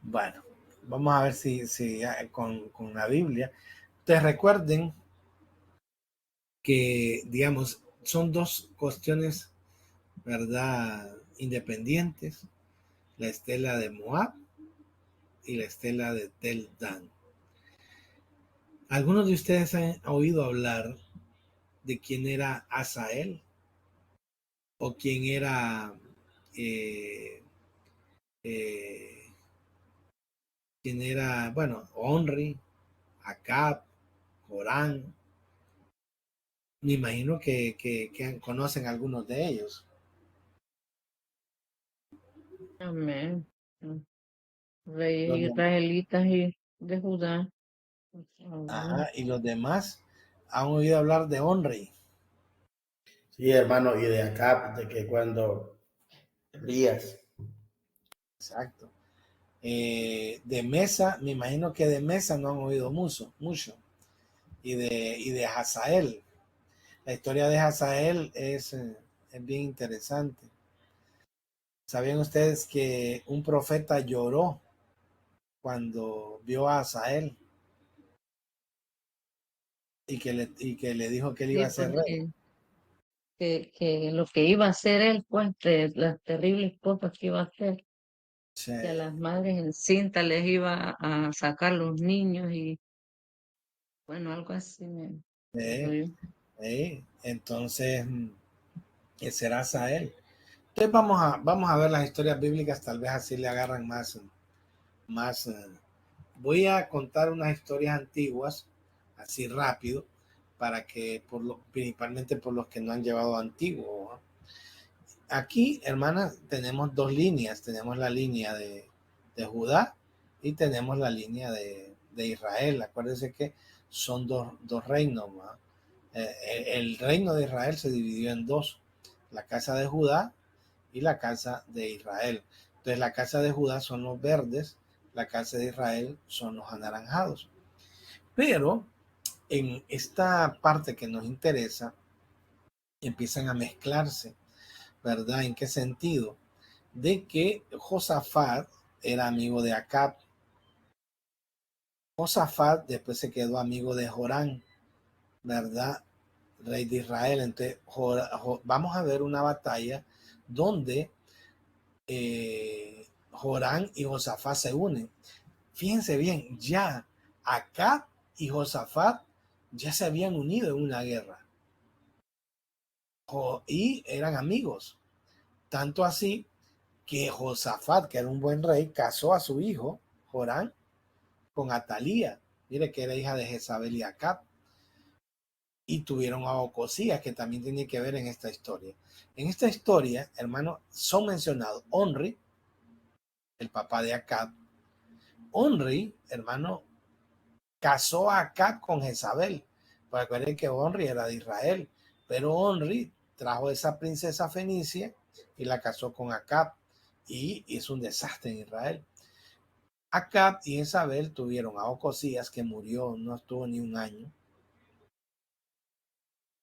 Bueno, vamos a ver si con la Biblia. Te recuerden que, digamos, son dos cuestiones, ¿verdad? Independientes. La estela de Moab y la estela de Tel Dan. ¿Algunos de ustedes han oído hablar de quién era Asael? ¿O quién era eh, eh, bueno, Onri, Acab, Jorán? Me imagino que conocen algunos de ellos. Amén. Los Reyes de- israelitas y de Judá. ajá, y los demás han oído hablar de Onri. Sí, hermano, y de acá, de que cuando Elías. Exacto. De Mesa, me imagino que de Mesa no han oído mucho. Y de Hazael. La historia de Hazael es bien interesante. ¿Sabían ustedes que un profeta lloró cuando vio a Hazael y que le dijo que él iba Sí, a ser rey? que lo que iba a hacer él, pues, de las terribles cosas que iba a hacer, Sí, que a las madres encintas les iba a sacar los niños y, bueno, algo así me sí, recuerdo. sí. Entonces, ese será Hazael. Entonces vamos a ver las historias bíblicas, tal vez así le agarran más. Voy a contar unas historias antiguas, así rápido, para que principalmente por los que no han llevado antiguo. Aquí, hermanas, tenemos dos líneas. Tenemos la línea de Judá y tenemos la línea de Israel. Acuérdense que son dos reinos. El reino de Israel se dividió en dos, la casa de Judá y la casa de Israel. Entonces la casa de Judá son los verdes, la casa de Israel son los anaranjados. Pero en esta parte que nos interesa, empiezan a mezclarse, ¿verdad? ¿En qué sentido? De que Josafat era amigo de Acab. Josafat después se quedó amigo de Jorán, ¿verdad? Rey de Israel. Entonces, vamos a ver una batalla donde Jorán y Josafat se unen. Fíjense bien, ya Acab y Josafat ya se habían unido en una guerra y eran amigos. Tanto así que Josafat, que era un buen rey, casó a su hijo, Jorán, con Atalía. Mire que era hija de Jezabel y Acab. Y tuvieron a Ocosías, que también tiene que ver en esta historia. En esta historia, hermano, son mencionados Onri, el papá de Acab. Onri, hermano, casó a Acab con Jezabel. Pues recuerden que Onri era de Israel, pero Onri trajo esa princesa fenicia y la casó con Acab. Y hizo un desastre en Israel. Acab y Jezabel tuvieron a Ocosías, que murió, no estuvo ni un año.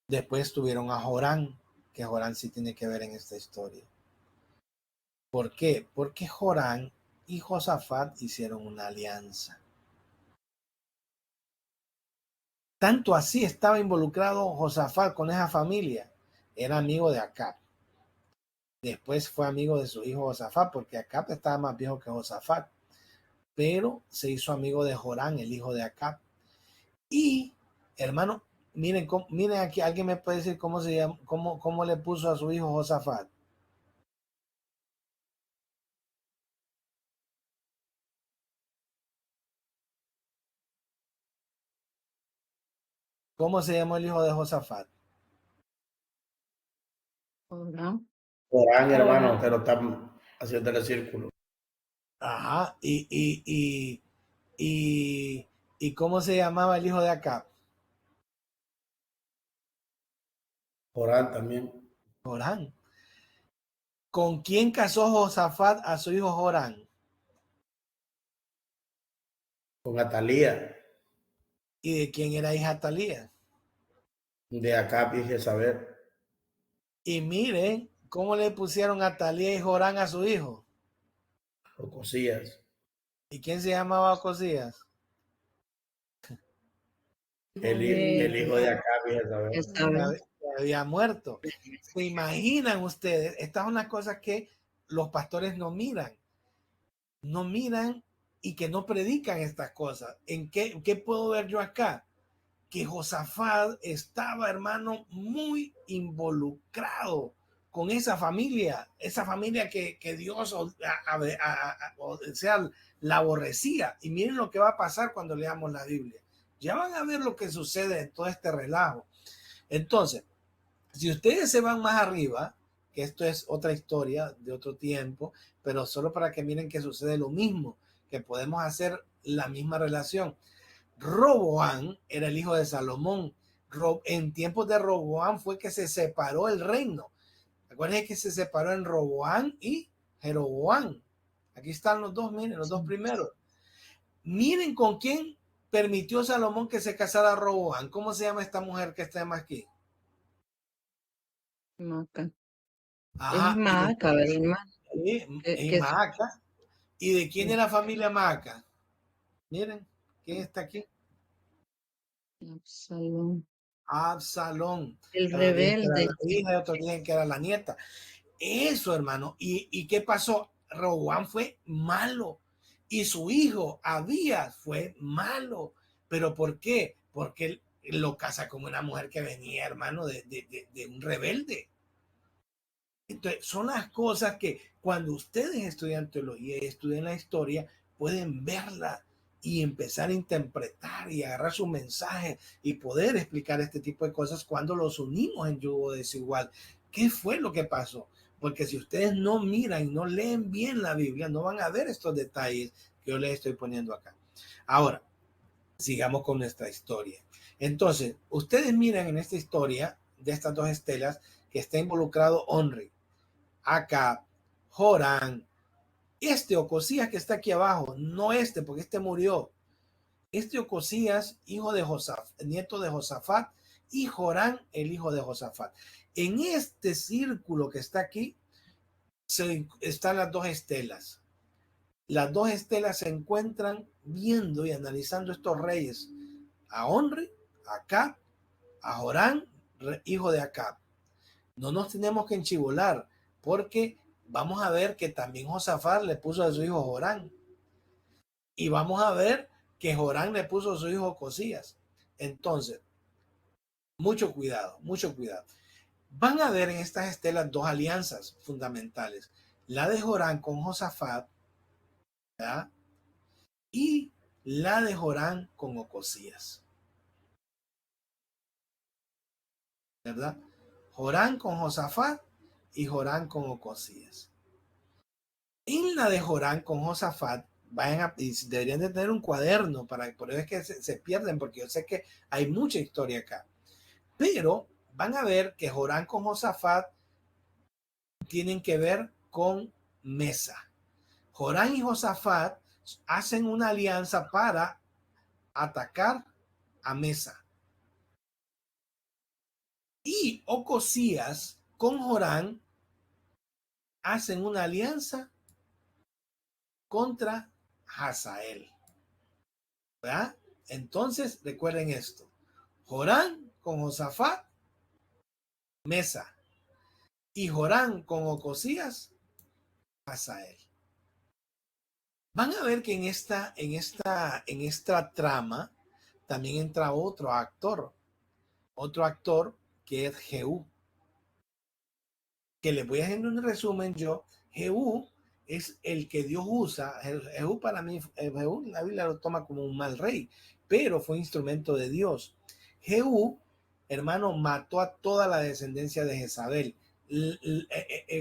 Después tuvieron a Jorán, que Jorán sí tiene que ver en esta historia. ¿Por qué? Porque Jorán y Josafat hicieron una alianza. Tanto así estaba involucrado Josafat con esa familia. Era amigo de Acab. Después fue amigo de su hijo Josafat, porque Acab estaba más viejo que Josafat. Pero se hizo amigo de Jorán, el hijo de Acab. Y, hermano, miren aquí, alguien me puede decir cómo se llama, cómo le puso a su hijo Josafat. ¿Cómo se llamó el hijo de Josafat? Jorán. Jorán, hermano, pero están haciendo el círculo. Ajá. ¿Y cómo se llamaba el hijo de Acab? Jorán también. Jorán. ¿Con quién casó Josafat a su hijo Jorán? Con Atalía, ¿Y de quién era hija Talía? de Acab y Jezabel. Y miren cómo le pusieron a Talía y Jorán a su hijo. Ocosías. ¿Y quién se llamaba Ocosías? El hijo de Acab y Jezabel. Que había muerto. ¿Se imaginan ustedes? Estas son las cosas que los pastores no miran. No miran y que no predican estas cosas. ¿Qué puedo ver yo acá? Que Josafat estaba, hermano, muy involucrado con esa familia que Dios sea, la aborrecía. Y miren lo que va a pasar cuando leamos la Biblia. Ya van a ver lo que sucede en todo este relajo. Entonces, si ustedes se van más arriba, que esto es otra historia de otro tiempo, pero solo para que miren que sucede lo mismo, que podemos hacer la misma relación. Roboán era el hijo de Salomón. En tiempos de Roboán fue que se separó el reino. Recuerden que se separó en Roboán y Jeroboán. Aquí están los dos, miren, los dos primeros. Miren con quién permitió Salomón que se casara Roboán. ¿Cómo se llama esta mujer que está más aquí? Maca. Ajá. Es Maca, ¿verdad? Es Maaca. ¿Y de quién era familia Maaca? Miren, ¿quién está aquí? Absalón. Absalón. El Algunos dicen que era rebelde. la hija y otros dicen que era la nieta. Eso, hermano. ¿Y qué pasó? Roboán fue malo. Y su hijo, Abías, fue malo. ¿Pero por qué? Porque él lo casa con una mujer que venía, hermano, de un rebelde. Entonces, son las cosas que cuando ustedes estudian teología y estudian la historia, pueden verla y empezar a interpretar y agarrar su mensaje y poder explicar este tipo de cosas cuando los unimos en yugo desigual. ¿Qué fue lo que pasó? Porque si ustedes no miran y no leen bien la Biblia, no van a ver estos detalles que yo les estoy poniendo acá. Ahora, sigamos con nuestra historia. Entonces, ustedes miran en esta historia de estas dos estelas que está involucrado Onri, Acab, Jorán, este Ocosías que está aquí abajo, no este, porque este murió. Este Ocosías, hijo de Josafat, nieto de Josafat, y Jorán, el hijo de Josafat. En este círculo que está aquí, están las dos estelas. Las dos estelas se encuentran viendo y analizando estos reyes, a Onri, a Acab, a Jorán, hijo de Acab. No nos tenemos que enchivolar, porque vamos a ver que también Josafat le puso a su hijo Jorán. Y vamos a ver que Jorán le puso a su hijo Ocosías. Entonces, mucho cuidado, mucho cuidado. Van a ver en estas estelas dos alianzas fundamentales. la de Joram con Josafat, ¿verdad? Y la de Joram con Ocosías, ¿verdad? Joram con Josafat y Joram con Ocosías. En la de Joram con Josafat, deberían de tener un cuaderno, por eso es que se pierden, porque yo sé que hay mucha historia acá. Pero van a ver que Joram con Josafat tienen que ver con Mesa. Joram y Josafat hacen una alianza para atacar a Mesa. Y Ocosías con Joram hacen una alianza contra Hazael. ¿Verdad? Entonces, recuerden esto. Joram con Josafat, Mesa. Y Joram con Ocosías, Hazael. Van a ver que en esta trama también entra otro actor que es Jehú, que les voy a hacer un resumen yo. Jehú es el que Dios usa. Jehú para mí, Jehú la Biblia lo toma como un mal rey, pero fue instrumento de Dios. Jehú, hermano, mató a toda la descendencia de Jezabel.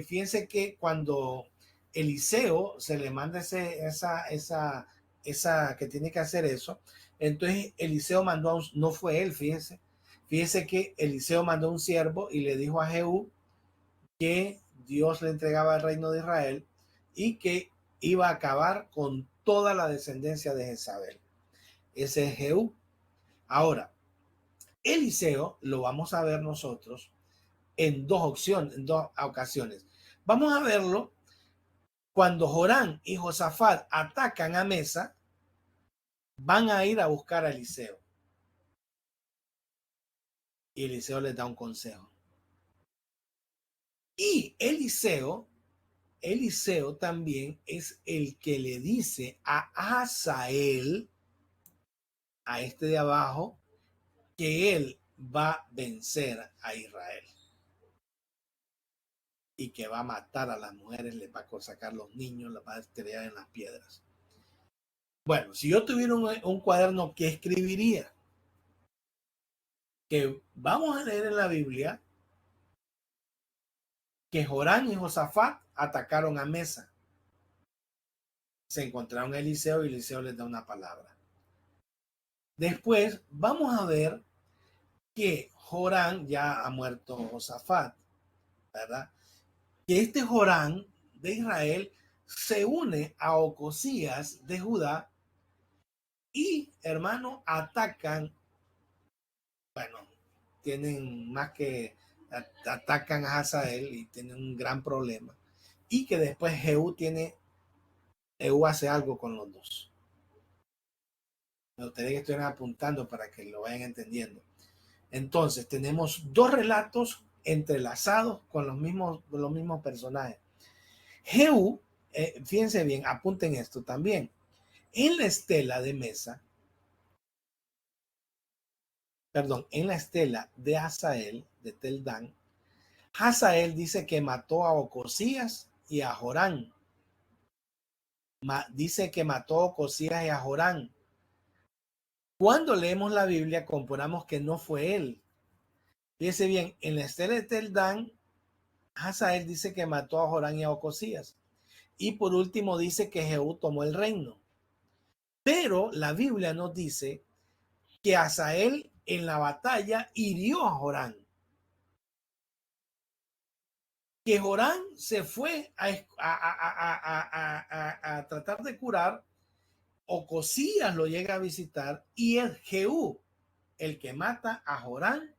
Fíjense que cuando Eliseo se le manda esa que tiene que hacer eso, entonces Eliseo mandó no fue él, fíjense que Eliseo mandó un siervo y le dijo a Jehú que Dios le entregaba el reino de Israel y que iba a acabar con toda la descendencia de Jezabel. Ese es Jehú. Ahora, Eliseo lo vamos a ver nosotros en dos ocasiones. Vamos a verlo cuando Joram y Josafat atacan a Mesa, van a ir a buscar a Eliseo. Y Eliseo les da un consejo. Y Eliseo también es el que le dice a Hazael, a este de abajo, que él va a vencer a Israel y que va a matar a las mujeres, les va a sacar los niños, les va a estrellar en las piedras. Bueno, si yo tuviera un cuaderno, ¿qué escribiría? Que vamos a leer en la Biblia que Joram y Josafat atacaron a Mesa. Se encontraron a Eliseo y Eliseo les da una palabra. Después vamos a ver que Joram ya ha muerto Josafat, ¿verdad? Que este Joram de Israel se une a Ocosías de Judá y, hermano, atacan, bueno, tienen más que atacan a Hazael y tienen un gran problema. Y que después Jehú hace algo con los dos. Me gustaría que estuvieran apuntando para que lo vayan entendiendo. Entonces, tenemos dos relatos entrelazados con los mismos personajes. Jehú, fíjense bien, apunten esto también. En la estela de Mesa, en la estela de Hazael, de Tel Dan, Hazael dice que mató a Ocosías y a Joram. Dice que mató a Ocosías y a Joram. Cuando leemos la Biblia, comprobamos que no fue él. Fíjense bien, en la estela de Tel Dan, Hazael dice que mató a Joram y a Ocosías. Y por último dice que Jehú tomó el reino. Pero la Biblia nos dice que Hazael en la batalla hirió a Joram. Que Joram se fue a tratar de curar, Ocosías lo llega a visitar y es Jehú el que mata a Joram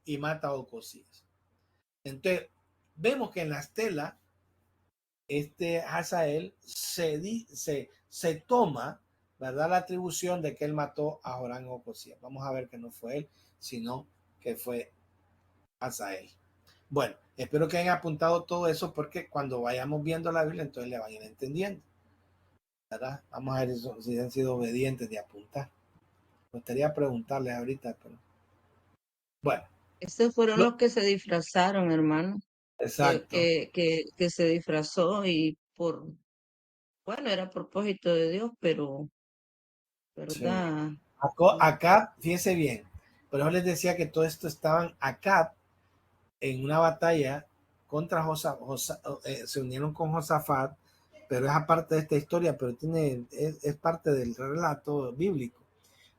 y mata a Ocosías. Entonces, vemos que en la estela, Hazael se toma, ¿verdad?, la atribución de que él mató a Joram y Ocosías. Vamos a ver que no fue él, sino que fue Hazael. Bueno, espero que hayan apuntado todo eso porque cuando vayamos viendo la Biblia, entonces le van a ir entendiendo, ¿verdad? Vamos a ver si han sido obedientes de apuntar. Me gustaría preguntarles ahorita, pero bueno. Estos fueron los que se disfrazaron, hermano. Exacto. que se disfrazó y bueno, era a propósito de Dios, pero, Sí. ¿verdad? Acá, fíjense bien, por eso les decía que todo esto estaban acá en una batalla contra se unieron con Josafat, pero es aparte de esta historia, pero es parte del relato bíblico.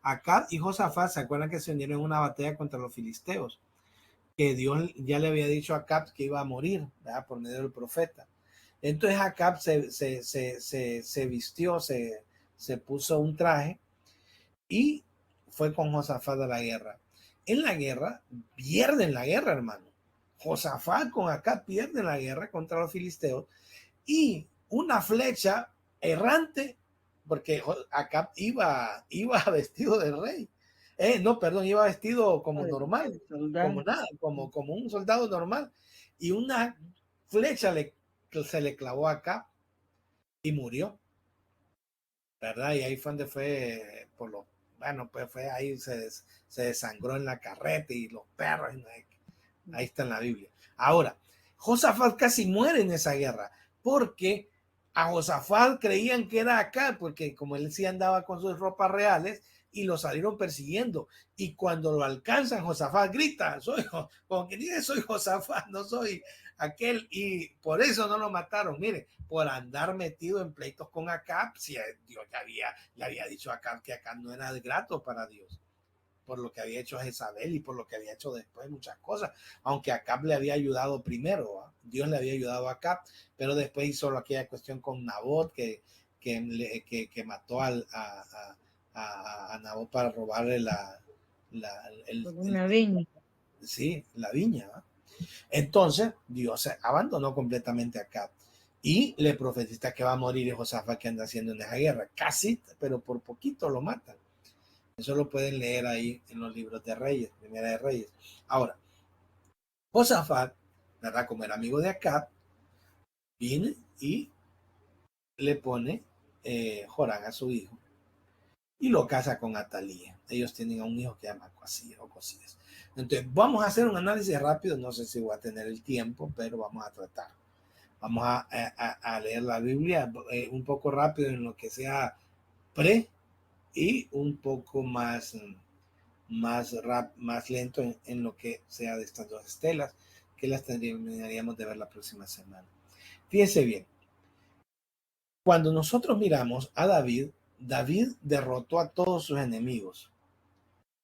Acab y Josafat se acuerdan que se unieron en una batalla contra los filisteos, que Dios ya le había dicho a Acab que iba a morir, ¿verdad? Por medio del profeta. Entonces Acab se vistió, se puso un traje y fue con Josafat a la guerra. En la guerra, pierden la guerra, hermano. Josafat con Acab pierden la guerra contra los filisteos y una flecha errante, porque Acab iba vestido de rey. No, perdón, iba vestido como normal, como Soldado. nada, como un soldado normal. Y una flecha se le clavó acá y murió, ¿verdad? Y ahí fue donde fue, bueno, pues fue ahí, se desangró en la carreta y los perros, ahí está en la Biblia. Ahora, Josafat casi muere en esa guerra, porque a Josafat creían que era acá, porque como él sí andaba con sus ropas reales, y lo salieron persiguiendo. Y cuando lo alcanzan, Josafat grita, como que dice, soy Josafat, no soy aquel, y por eso no lo mataron. Mire, por andar metido en pleitos con Acab, si Dios le había dicho a Acab que Acab no era grato para Dios, por lo que había hecho a Jezabel y por lo que había hecho después muchas cosas, aunque Acab le había ayudado primero, ¿eh? Dios le había ayudado a Acab, pero después hizo aquella cuestión con Nabot, que mató a Nabot para robarle Una viña. sí, la viña, ¿eh? Entonces Dios abandonó completamente a Acab y le profetiza que va a morir Josafat, que anda haciendo en esa guerra, casi, pero por poquito lo matan. Eso lo pueden leer ahí en los libros de Reyes, Primera de Reyes. Ahora, Josafat, ¿verdad? Como era amigo de Acab, viene y le pone Jorán a su hijo y lo casa con Atalía. Ellos tienen a un hijo que se llama Cosías. Entonces, vamos a hacer un análisis rápido. No sé si voy a tener el tiempo, pero vamos a tratar. Vamos a leer la Biblia un poco rápido en lo que sea pre y un poco más lento en lo que sea de estas dos estelas, que las terminaríamos de ver la próxima semana. Fíjense bien, cuando nosotros miramos a David, David derrotó a todos sus enemigos.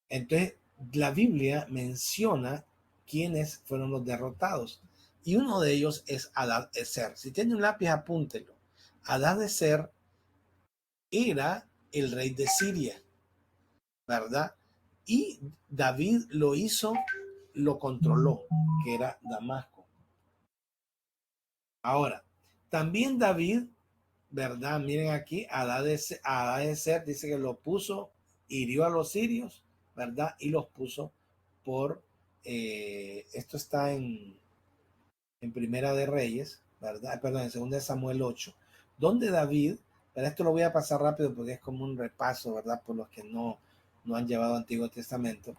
Entonces, la Biblia menciona quiénes fueron los derrotados. Y uno de ellos es Adad-Ezer. Si tiene un lápiz, apúntelo. Adad-Ezer era el rey de Siria, ¿verdad? Y David lo controló, que era Damasco. Ahora, también David, ¿verdad? Miren aquí, Adad-Ezer dice que lo puso, hirió a los sirios, ¿verdad? Y los puso esto está en Primera de Reyes, ¿verdad? Perdón, en Segunda de Samuel 8, donde David, pero esto lo voy a pasar rápido porque es como un repaso, ¿verdad? Por los que no han llevado Antiguo Testamento.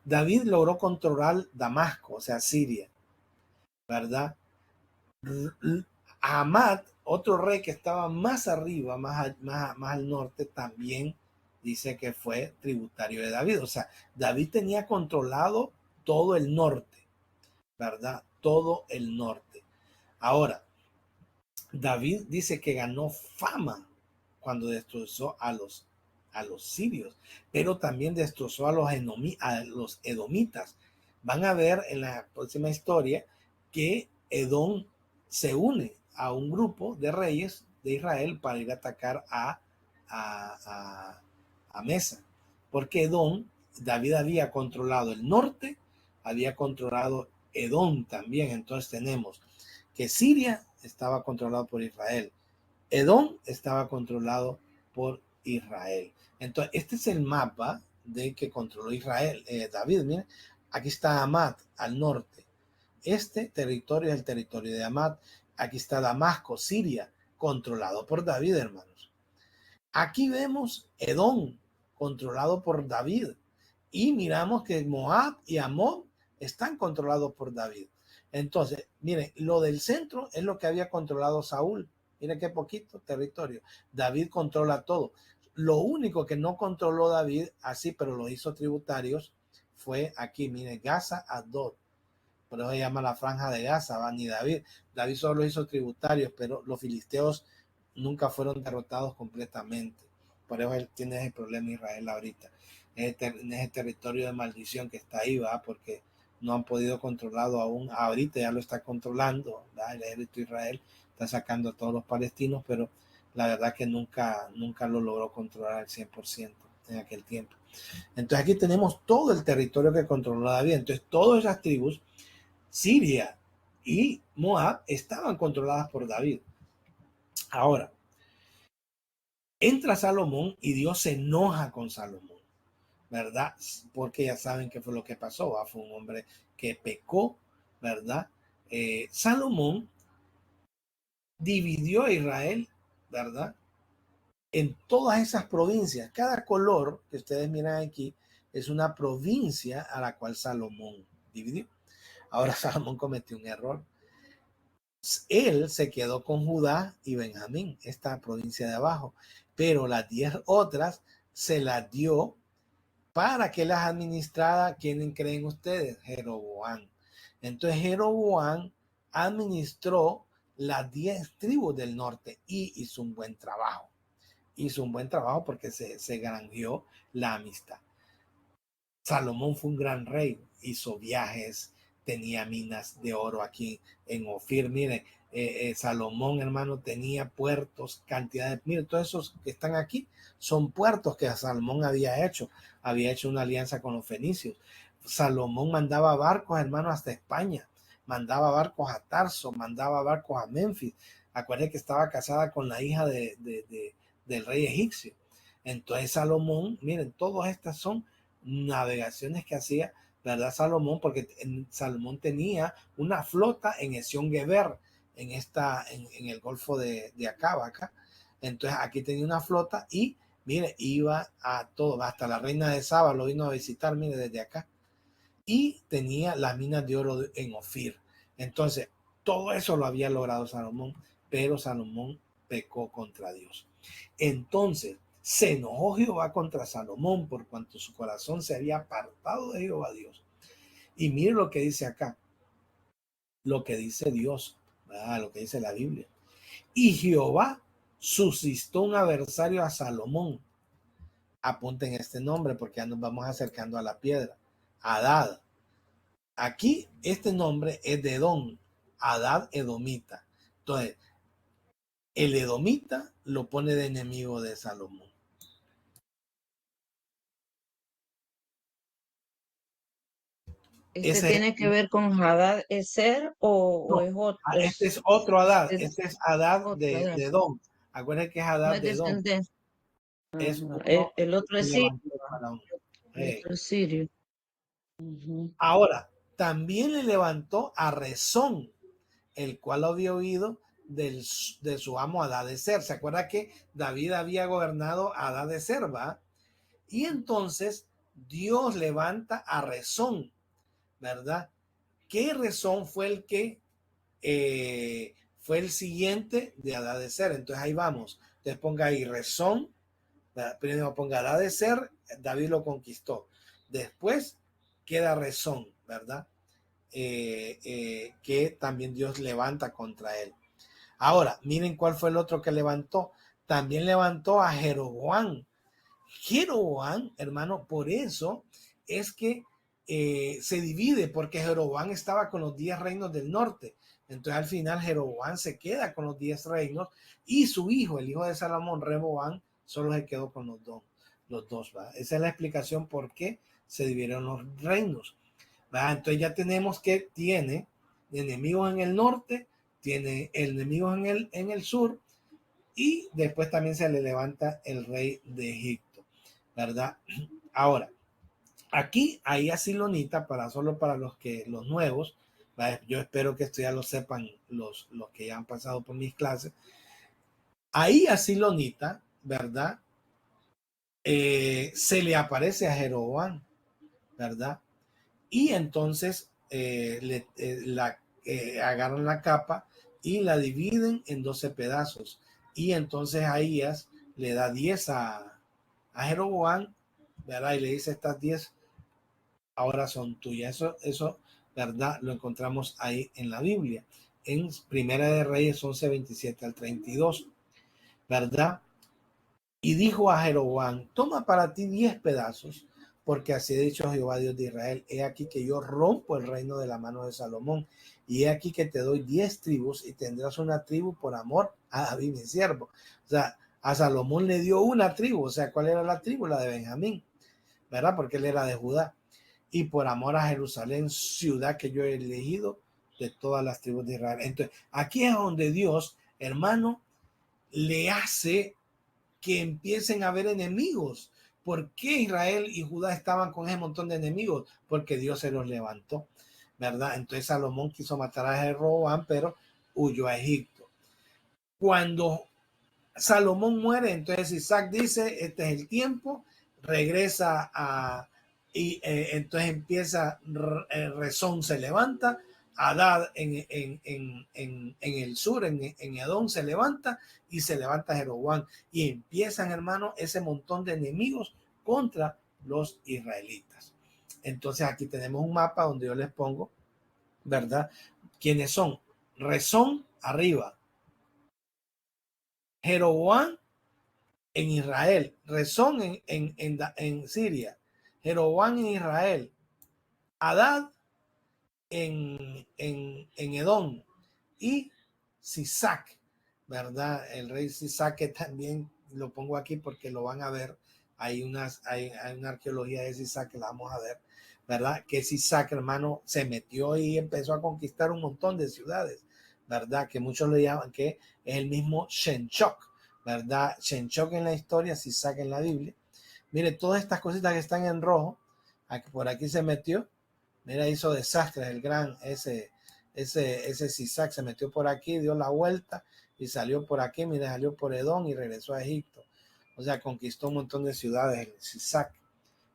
David logró controlar Damasco, o sea, Siria, ¿verdad? Hamad, otro rey que estaba más arriba, más al norte, también dice que fue tributario de David. O sea, David tenía controlado todo el norte, ¿verdad? Todo el norte. Ahora, David dice que ganó fama cuando destrozó a los sirios, pero también destrozó a los edomitas. Van a ver en la próxima historia que Edom se une a un grupo de reyes de Israel para ir a atacar a Mesa, porque David había controlado el norte, había controlado Edom también. Entonces tenemos que Siria estaba controlado por Israel, Edom estaba controlado por Israel. Entonces, este es el mapa de que controló Israel. David, miren, aquí está Hamad al norte. Este territorio es el territorio de Hamad. Aquí está Damasco, Siria, controlado por David, hermanos. Aquí vemos Edom, controlado por David. Y miramos que Moab y Amón están controlados por David. Entonces, miren, lo del centro es lo que había controlado Saúl. Miren qué poquito territorio. David controla todo. Lo único que no controló David, así, pero lo hizo tributarios, fue aquí, miren, Gaza, Asdod. Por eso se llama la franja de Gaza, ¿va? Ni David. David solo hizo tributarios, pero los filisteos nunca fueron derrotados completamente. Por eso él tiene ese problema Israel ahorita. En ese territorio de maldición que está ahí, ¿va? Porque no han podido controlarlo aún. Ahorita ya lo está controlando, ¿va? El ejército de Israel está sacando a todos los palestinos, pero la verdad que nunca lo logró controlar al 100% en aquel tiempo. Entonces aquí tenemos todo el territorio que controló David. Entonces todas esas tribus, Siria y Moab, estaban controladas por David. Ahora, entra Salomón y Dios se enoja con Salomón, ¿verdad? Porque ya saben qué fue lo que pasó, ¿va? Fue un hombre que pecó, ¿verdad? Salomón dividió a Israel, ¿verdad? En todas esas provincias. Cada color que ustedes miran aquí es una provincia a la cual Salomón dividió. Ahora Salomón cometió un error. Él se quedó con Judá y Benjamín, esta provincia de abajo, pero las 10 otras se las dio para que las administrara. ¿Quién creen ustedes? Jeroboam. Entonces Jeroboam administró las 10 tribus del norte y hizo un buen trabajo. Hizo un buen trabajo porque se granjeó la amistad. Salomón fue un gran rey, hizo viajes, tenía minas de oro aquí en Ofir. Miren, Salomón, hermano, tenía puertos, cantidades. Miren, todos esos que están aquí son puertos que Salomón había hecho. Había hecho una alianza con los fenicios. Salomón mandaba barcos, hermano, hasta España. Mandaba barcos a Tarso, mandaba barcos a Memphis. Acuérdense que estaba casada con la hija del rey egipcio. Entonces Salomón, miren, todas estas son navegaciones que hacía, ¿verdad? Salomón, porque Salomón tenía una flota en Esión Geber, en el Golfo de Acaba, acá. Entonces aquí tenía una flota y, mire, iba a todo, hasta la reina de Saba lo vino a visitar, mire, desde acá. Y tenía las minas de oro en Ofir. Entonces, todo eso lo había logrado Salomón, pero Salomón pecó contra Dios. Entonces, se enojó Jehová contra Salomón por cuanto su corazón se había apartado de Jehová Dios. Y mire lo que dice acá, lo que dice Dios, ¿verdad? Lo que dice la Biblia. Y Jehová suscitó un adversario a Salomón. Apunten este nombre porque ya nos vamos acercando a la piedra. Hadad. Aquí este nombre es de Edom, Hadad edomita. Entonces, el edomita lo pone de enemigo de Salomón. ¿Este tiene que ver con Hadad Ezer o es otro? Este es otro Hadad. Este es Hadad otro, de Edom. Acuérdense que es Hadad no es de Edom. descendencia. Es uno El otro es sirio. El otro es sirio. Ahora, también le levantó a Rezón, el cual había oído de su amo Hadadezer. ¿Se acuerda que David había gobernado a Hadadezer, va? Y entonces Dios levanta a Rezón, ¿verdad? ¿Qué Rezón fue el que fue el siguiente de Hadadezer? Entonces ahí vamos. Entonces ponga ahí Rezón, primero ponga Hadadezer, David lo conquistó. Después queda Rezón, ¿verdad? Que también Dios levanta contra él. Ahora, miren cuál fue el otro que levantó. También levantó a Jeroboam. Jeroboam, hermano, por eso es que se divide, porque Jeroboam estaba con los 10 reinos del norte. Entonces al final Jeroboam se queda con los 10 reinos y su hijo, el hijo de Salomón, Rehoboam, solo se quedó con los dos, ¿va? Esa es la explicación por qué se dividieron los reinos. ¿Va? Entonces ya tenemos que tiene enemigos en el norte, tiene enemigos en el sur, y después también se le levanta el rey de Egipto, ¿verdad? Ahora, aquí hay Asilonita, solo para los nuevos, ¿verdad? Yo espero que esto ya lo sepan los que ya han pasado por mis clases. Ahí Asilonita, ¿verdad? Se le aparece a Jeroboam, ¿verdad? Y entonces agarran la capa y la dividen en 12 pedazos. Y entonces Ahías le da 10 a Jeroboam, ¿verdad? Y le dice, estas 10 ahora son tuyas. Eso, ¿verdad? Lo encontramos ahí en la Biblia. En Primera de Reyes 11, 27 al 32, ¿verdad? Y dijo a Jeroboam, toma para ti 10 pedazos, porque así ha dicho Jehová Dios de Israel, he aquí que yo rompo el reino de la mano de Salomón, y he aquí que te doy 10 tribus, y tendrás una tribu por amor a David mi siervo. O sea, a Salomón le dio una tribu. O sea, ¿cuál era la tribu? La de Benjamín, ¿verdad? Porque él era de Judá. Y por amor a Jerusalén, ciudad que yo he elegido de todas las tribus de Israel. Entonces, aquí es donde Dios, hermano, le hace que empiecen a haber enemigos. ¿Por qué Israel y Judá estaban con ese montón de enemigos? Porque Dios se los levantó, ¿verdad? Entonces Salomón quiso matar a Jeroboam, pero huyó a Egipto. Cuando Salomón muere, entonces Isaac dice, este es el tiempo, regresa y entonces empieza, Rezón se levanta, Hadad en el sur, en Edom, se levanta y se levanta Jeroboam. Y empiezan, hermano, ese montón de enemigos contra los israelitas. Entonces aquí tenemos un mapa donde yo les pongo, ¿verdad? ¿Quiénes son? Rezón arriba, Jeroboam en Israel, Rezón en Siria, Jeroboam en Israel, Hadad en Edom y Sisac, ¿verdad? El rey Sisac, que también lo pongo aquí porque lo van a ver. Hay una arqueología de Sisac que la vamos a ver, ¿verdad? Que Sisac, hermano, se metió y empezó a conquistar un montón de ciudades, ¿verdad? Que muchos le llaman que es el mismo Shenchok, ¿verdad? Shenchok en la historia, Sisac en la Biblia. Mire, todas estas cositas que están en rojo, por aquí se metió. Mira, hizo desastres el gran, ese Sisac se metió por aquí, dio la vuelta y salió por aquí, mira, salió por Edom y regresó a Egipto. O sea, conquistó un montón de ciudades, el Sisac,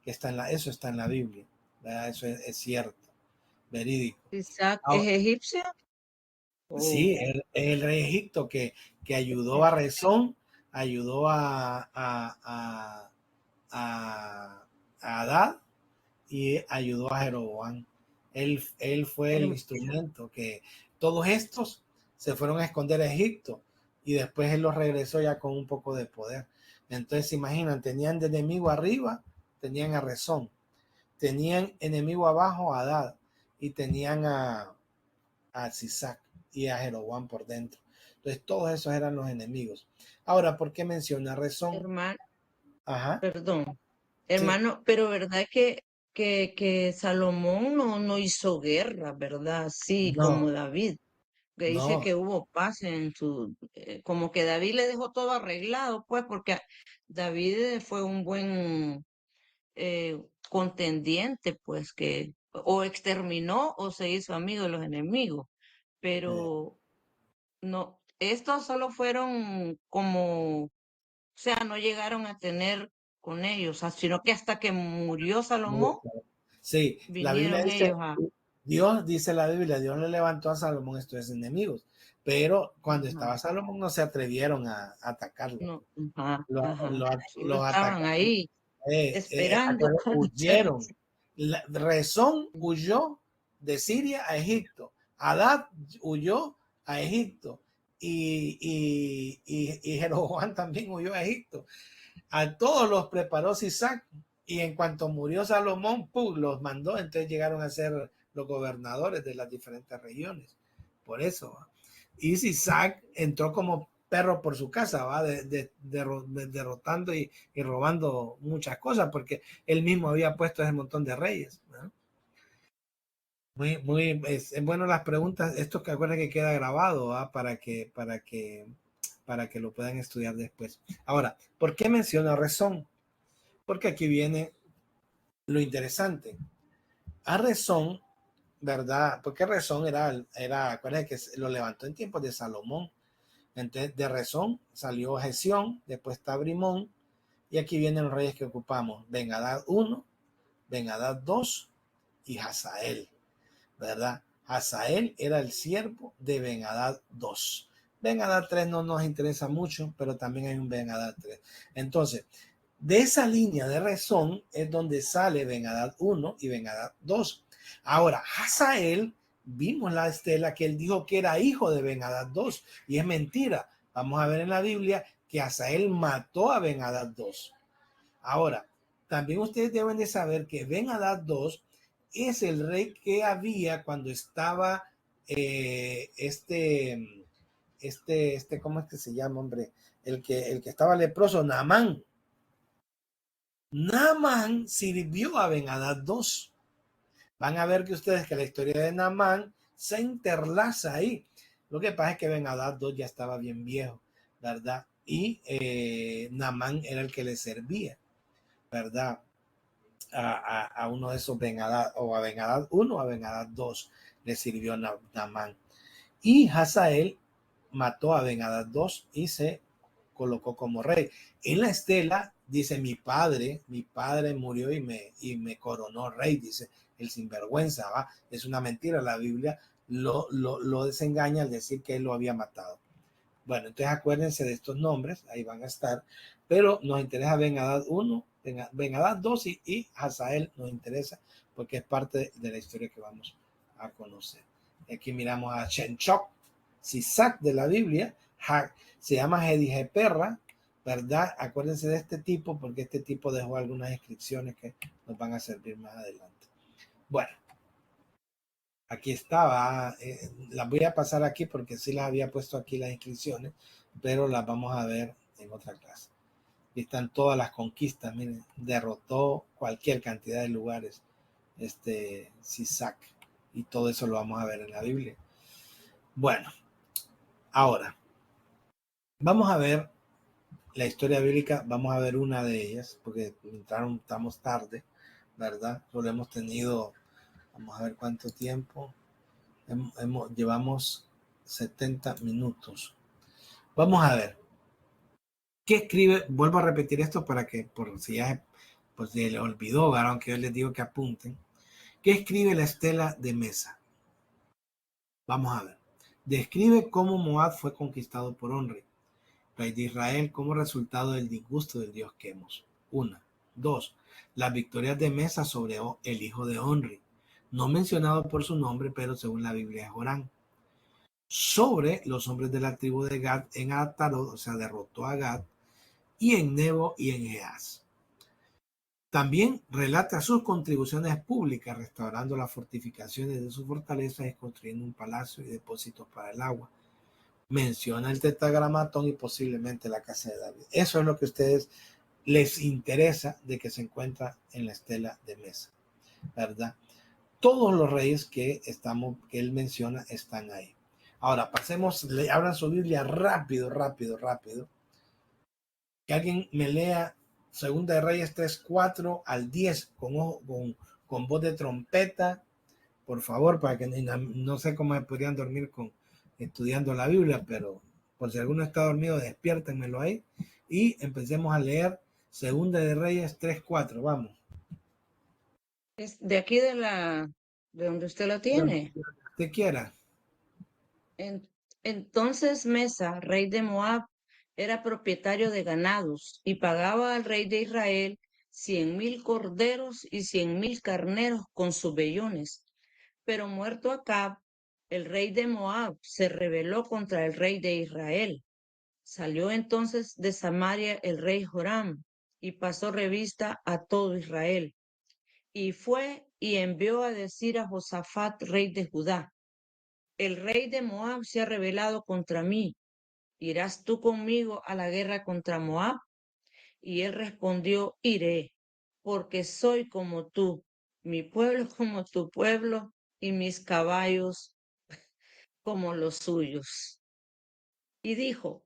que eso está en la Biblia, ¿verdad? Eso es cierto, verídico. ¿Isaac es Ahora, egipcio? sí, Oh, el rey de Egipto que ayudó a Rezón, ayudó a Hadad y ayudó a Jeroboam. Él fue el herm- instrumento que todos estos se fueron a esconder a Egipto y después él los regresó ya con un poco de poder. Entonces, se imaginan, tenían de enemigo arriba, tenían a Rezón, tenían enemigo abajo a Hadad y tenían a Sisac y a Jeroboam por dentro. Entonces, todos esos eran los enemigos. Ahora, ¿por qué menciona Rezón? hermano, Ajá, perdón, sí, hermano, pero verdad que Salomón no hizo guerra, ¿verdad? Sí, como no, David, que dice no, que hubo paz en su, como que David le dejó todo arreglado, pues, porque David fue un buen contendiente, pues, que o exterminó o se hizo amigo de los enemigos, eh, pero no, estos solo fueron como, o sea, no llegaron a tener con ellos, sino que hasta que murió Salomón, sí, la Biblia vinieron dice, ellos a... Dios dice la Biblia, Dios le levantó a Salomón estos enemigos, pero cuando Ajá, estaba Salomón no se atrevieron a atacarlo. no, ajá, Lo, ajá, lo, solo los estaban atacaron, ahí esperando. huyeron. Rezón huyó de Siria a Egipto, Hadad huyó a Egipto y Jeroboam también huyó a Egipto. A todos los preparó Sisac y en cuanto murió Salomón, ¡pum!, los mandó, entonces llegaron a ser los gobernadores de las diferentes regiones. Por eso. Y Sisac entró como perro por su casa, va derrotando y robando muchas cosas, porque él mismo había puesto ese montón de reyes, ¿no? Es bueno las preguntas, esto que acuerden que queda grabado, ¿va? Para que lo puedan estudiar después. Ahora, ¿por qué menciona Rezón? Porque aquí viene lo interesante. A Rezón, ¿verdad? Porque Rezón acuérdense que lo levantó en tiempos de Salomón. Entonces, de Rezón salió Gesión, después está Brimón, y aquí vienen los reyes que ocupamos: Ben-Hadad I, Ben-Hadad II y Hazael, ¿verdad? Hazael era el siervo de Ben-Hadad II. Ben-Hadad III no nos interesa mucho, pero también hay un Ben-Hadad III. Entonces, de esa línea de Rezón es donde sale Ben-Hadad I y Ben-Hadad II. Ahora, Hazael, vimos la estela que él dijo que era hijo de Ben-Hadad II, y es mentira. Vamos a ver en la Biblia que Hazael mató a Ben-Hadad II. Ahora, también ustedes deben de saber que Ben-Hadad II es el rey que había cuando estaba ¿cómo es que se llama, hombre? El que estaba leproso, Naamán. Naamán sirvió a Ben-Hadad II. Van a ver que ustedes que la historia de Naamán se interlaza ahí. Lo que pasa es que Ben-Hadad II ya estaba bien viejo, ¿verdad? Y Naamán era el que le servía, ¿verdad? A uno de esos Ben-Hadad, o a Ben-Hadad I o a Ben-Hadad II le sirvió Naamán. Y Hazael mató a Ben-Hadad II y se colocó como rey. En la estela dice: mi padre murió y me coronó rey, dice el sinvergüenza, ¿va? Es una mentira, la Biblia lo desengaña al decir que él lo había matado. Bueno, entonces acuérdense de estos nombres, ahí van a estar, pero nos interesa Ben-Hadad I, Ben-Hadad II y Hazael nos interesa porque es parte de la historia que vamos a conocer. Aquí miramos a Shenchok, Sisac de la Biblia, se llama Jedijeperra, ¿verdad? Acuérdense de este tipo porque este tipo dejó algunas inscripciones que nos van a servir más adelante. Bueno, aquí estaba, las voy a pasar aquí porque sí las había puesto aquí las inscripciones, pero las vamos a ver en otra clase. Aquí están todas las conquistas, miren, derrotó cualquier cantidad de lugares, Sisac, y todo eso lo vamos a ver en la Biblia. Bueno, ahora, vamos a ver la historia bíblica, vamos a ver una de ellas, porque estamos tarde, ¿verdad? Solo hemos tenido, vamos a ver cuánto tiempo, llevamos 70 minutos. Vamos a ver. ¿Qué escribe? Vuelvo a repetir esto para que, por si se le olvidó, aunque yo les digo que apunten. ¿Qué escribe la estela de Mesa? Vamos a ver. Describe cómo Moab fue conquistado por Onri, rey de Israel, como resultado del disgusto del dios Quemos. 1. 2. Las victorias de Mesa sobre el hijo de Onri, no mencionado por su nombre, pero según la Biblia es Jorán. Sobre los hombres de la tribu de Gad en Atarot, o sea, derrotó a Gad, y en Nebo y en Geaz. También relata sus contribuciones públicas, restaurando las fortificaciones de sus fortalezas y construyendo un palacio y depósitos para el agua. Menciona el tetragramatón y posiblemente la casa de David. Eso es lo que a ustedes les interesa de que se encuentra en la estela de Mesa, ¿verdad? Todos los reyes que él menciona están ahí. Ahora, pasemos, abran su Biblia rápido. Que alguien me lea Segunda de Reyes 3:4 al 10 con voz de trompeta, por favor, para que no sé cómo me podrían dormir estudiando la Biblia, pero por si alguno está dormido, despiértenmelo ahí y empecemos a leer Segunda de Reyes 3:4. Vamos. Es de aquí de donde usted la tiene. Usted quiera. Entonces Mesa, rey de Moab, era propietario de ganados y pagaba al rey de Israel 100,000 corderos y 100,000 carneros con sus vellones. Pero muerto Acab, el rey de Moab se rebeló contra el rey de Israel. Salió entonces de Samaria el rey Joram y pasó revista a todo Israel. Y fue y envió a decir a Josafat, rey de Judá: el rey de Moab se ha rebelado contra mí. ¿Irás tú conmigo a la guerra contra Moab? Y él respondió: iré, porque soy como tú, mi pueblo como tu pueblo, y mis caballos como los suyos. Y dijo: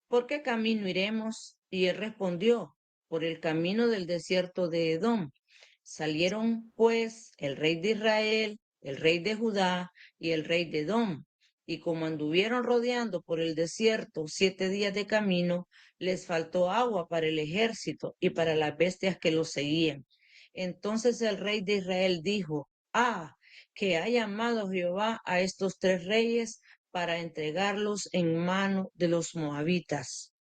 ¿por qué camino iremos? Y él respondió: por el camino del desierto de Edom. Salieron pues el rey de Israel, el rey de Judá y el rey de Edom. Y como anduvieron rodeando por el desierto 7 días de camino, les faltó agua para el ejército y para las bestias que los seguían. Entonces el rey de Israel dijo: ah, que ha llamado Jehová a estos 3 reyes para entregarlos en mano de los moabitas.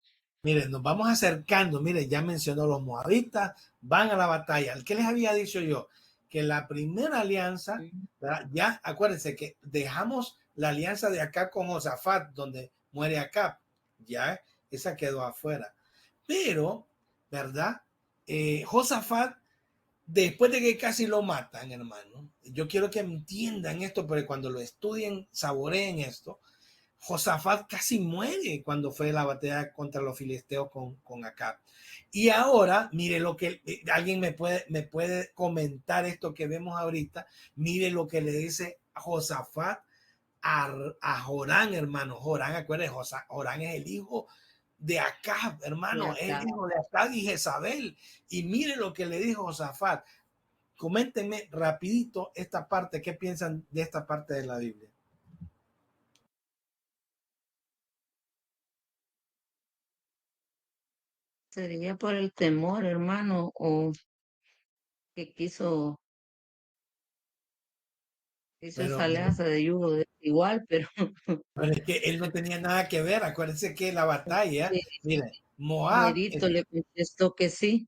Miren, nos vamos acercando. Miren, ya mencionó los moabitas, van a la batalla. ¿Qué les había dicho yo? Que la primera alianza, ¿verdad? Ya acuérdense que dejamos la alianza de Acab con Josafat, donde muere Acab. Ya esa quedó afuera. Pero, ¿verdad? Josafat, después de que casi lo matan, hermano, yo quiero que entiendan esto, porque cuando lo estudien, saboreen esto. Josafat casi muere cuando fue la batalla contra los filisteos con Acab. Y ahora, mire lo que alguien me puede comentar esto que vemos ahorita. Mire lo que le dice Josafat a Jorán, hermano. Jorán, acuérdense, Jorán es el hijo de Acab, hermano, es el hijo de Acab y Jezabel. Y mire lo que le dijo Josafat. Coméntenme rapidito esta parte, ¿qué piensan de esta parte de la Biblia? Sería por el temor, hermano, o que quiso esa alianza de yugo igual, pero Pero es que él no tenía nada que ver. Acuérdense que la batalla, miren, Moab, Merito le contestó que sí.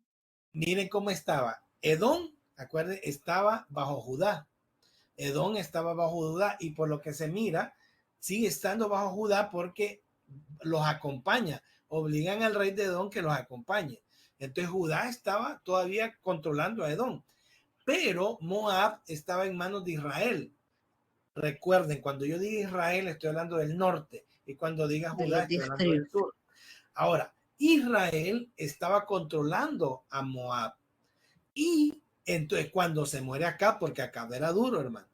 miren cómo estaba. Edom, acuérdense, estaba bajo Judá. Edom estaba bajo Judá y por lo que se mira, sigue estando bajo Judá porque los acompaña. Obligan al rey de Edom que los acompañe. Entonces Judá estaba todavía controlando a Edom. Pero Moab estaba en manos de Israel. Recuerden, cuando yo diga Israel, estoy hablando del norte. Y cuando diga Judá, estoy hablando del sur. Ahora, Israel estaba controlando a Moab. Y entonces cuando se muere Acab, porque Acab era duro, hermano.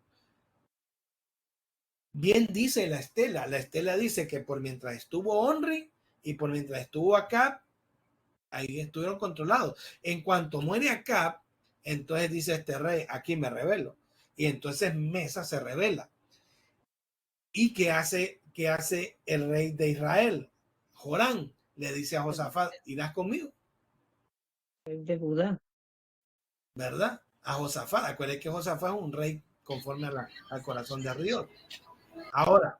Bien dice la estela dice que por mientras estuvo Onri y por mientras estuvo Acab, ahí estuvieron controlados. En cuanto muere Acab, entonces dice este rey, aquí me rebelo. Y entonces Mesa se rebela. ¿Y qué hace el rey de Israel? Jorán le dice a Josafat, irás conmigo. De Judá. ¿Verdad? A Josafat. Acuérdense que Josafat es un rey conforme al corazón de Dios. Ahora,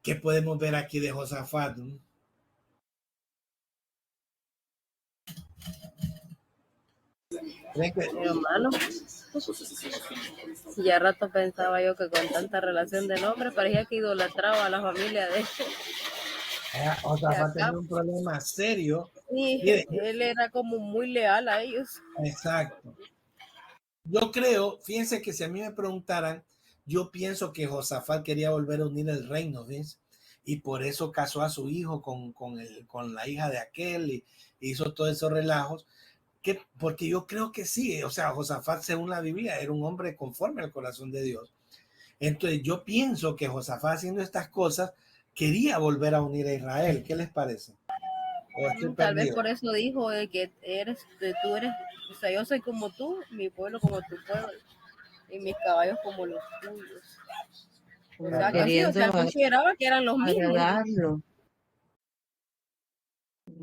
¿qué podemos ver aquí de Josafat? Hermano, ya rato pensaba yo que con tanta relación de nombre parecía que idolatraba a la familia de Josafat tenía un problema serio. Sí, él era como muy leal a ellos. Exacto. Yo creo, fíjense que si a mí me preguntaran, yo pienso que Josafat quería volver a unir el reino, ¿ves? Y por eso casó a su hijo con la hija de aquel y hizo todos esos relajos. Porque yo creo que sí, o sea, Josafat, según la Biblia, era un hombre conforme al corazón de Dios. Entonces yo pienso que Josafat, haciendo estas cosas, quería volver a unir a Israel. ¿Qué les parece? Tal vez por eso dijo que tú eres, o sea, yo soy como tú, mi pueblo como tu pueblo, y mis caballos como los tuyos. O sea, que sí, o sea, consideraba que eran los mismos.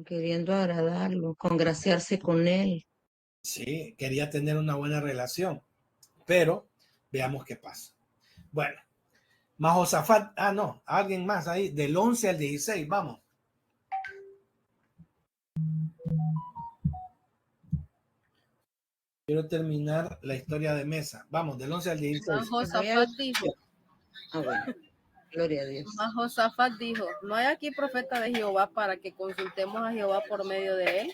Queriendo agradarlo, congraciarse con él. Sí, quería tener una buena relación, pero veamos qué pasa. Bueno, más Josafat, no, alguien más ahí, del 11 al 16, vamos. Quiero terminar la historia de Mesa. Vamos, del 11 al 16. Josafat dijo. Bueno, gloria a Dios. Josafat dijo, ¿no hay aquí profeta de Jehová para que consultemos a Jehová por medio de él?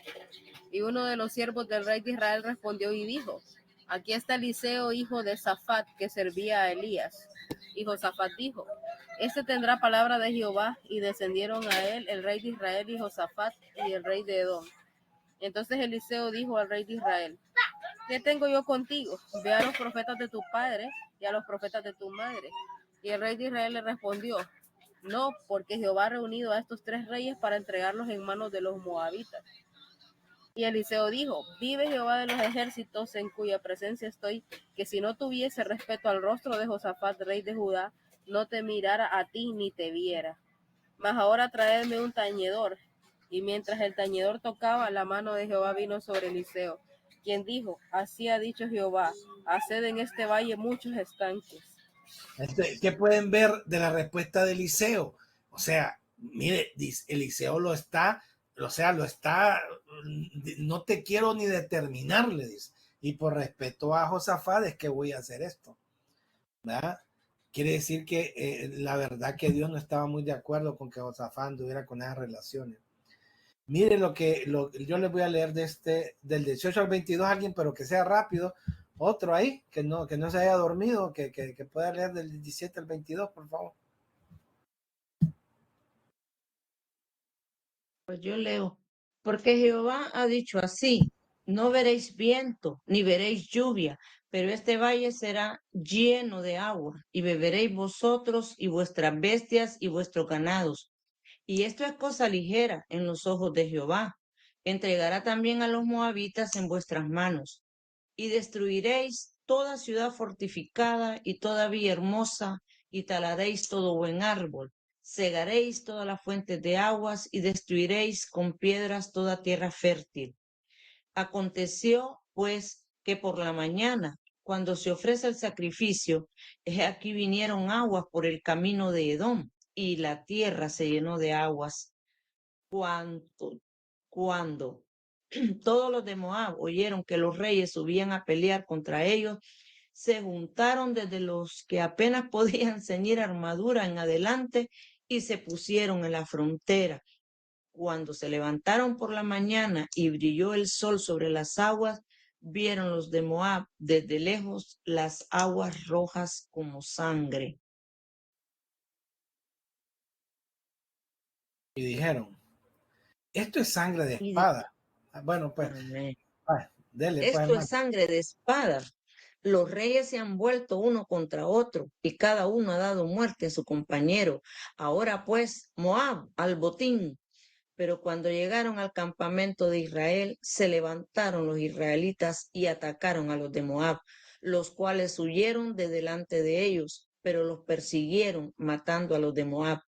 Y uno de los siervos del rey de Israel respondió y dijo, aquí está Eliseo, hijo de Safat, que servía a Elías. Y Josafat dijo, este tendrá palabra de Jehová, y descendieron a él el rey de Israel y Josafat y el rey de Edom. Entonces Eliseo dijo al rey de Israel, ¿qué tengo yo contigo? Ve a los profetas de tu padre y a los profetas de tu madre. Y el rey de Israel le respondió, no, porque Jehová ha reunido a estos 3 reyes para entregarlos en manos de los moabitas. Y Eliseo dijo, vive Jehová de los ejércitos en cuya presencia estoy, que si no tuviese respeto al rostro de Josafat, rey de Judá, no te mirara a ti ni te viera. Mas ahora traedme un tañedor. Y mientras el tañedor tocaba, la mano de Jehová vino sobre Eliseo, quien dijo, así ha dicho Jehová, haced en este valle muchos estanques. ¿Qué pueden ver de la respuesta de Eliseo? O sea, mire, Eliseo lo está, no te quiero ni determinar, le dice. Y por respeto a Josafat es que voy a hacer esto, ¿verdad? Quiere decir que la verdad que Dios no estaba muy de acuerdo con que Josafat anduviera con esas relaciones. Mire yo les voy a leer del 18 al 22 a alguien, pero que sea rápido. Otro ahí, que no se haya dormido, que pueda leer del 17 al 22, por favor. Pues yo leo, porque Jehová ha dicho así, no veréis viento, ni veréis lluvia, pero este valle será lleno de agua, y beberéis vosotros y vuestras bestias y vuestros ganados. Y esto es cosa ligera en los ojos de Jehová. Entregará también a los moabitas en vuestras manos, y destruiréis toda ciudad fortificada y toda villa hermosa, y talaréis todo buen árbol, cegaréis todas las fuentes de aguas, y destruiréis con piedras toda tierra fértil. Aconteció, pues, que por la mañana, cuando se ofrece el sacrificio, aquí vinieron aguas por el camino de Edom, y la tierra se llenó de aguas. Cuando todos los de Moab oyeron que los reyes subían a pelear contra ellos, se juntaron desde los que apenas podían ceñir armadura en adelante y se pusieron en la frontera. Cuando se levantaron por la mañana y brilló el sol sobre las aguas, vieron los de Moab desde lejos las aguas rojas como sangre. Y dijeron, esto es sangre de espada. Bueno, pues, dele, pues, esto es sangre de espada. Los reyes se han vuelto uno contra otro y cada uno ha dado muerte a su compañero. Ahora pues, Moab al botín. Pero cuando llegaron al campamento de Israel, se levantaron los israelitas y atacaron a los de Moab, los cuales huyeron de delante de ellos, pero los persiguieron matando a los de Moab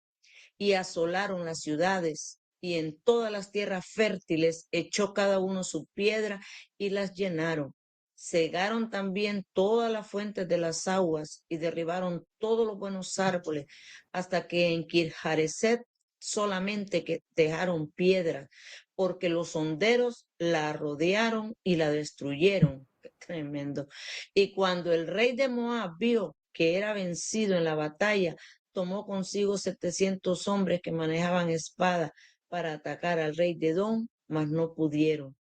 y asolaron las ciudades. Y en todas las tierras fértiles echó cada uno su piedra y las llenaron. Cegaron también todas las fuentes de las aguas y derribaron todos los buenos árboles, hasta que en Kirjareset solamente que dejaron piedra, porque los honderos la rodearon y la destruyeron. Qué tremendo. Y cuando el rey de Moab vio que era vencido en la batalla, tomó consigo 700 hombres que manejaban espada para atacar al rey de Edom, mas no pudieron.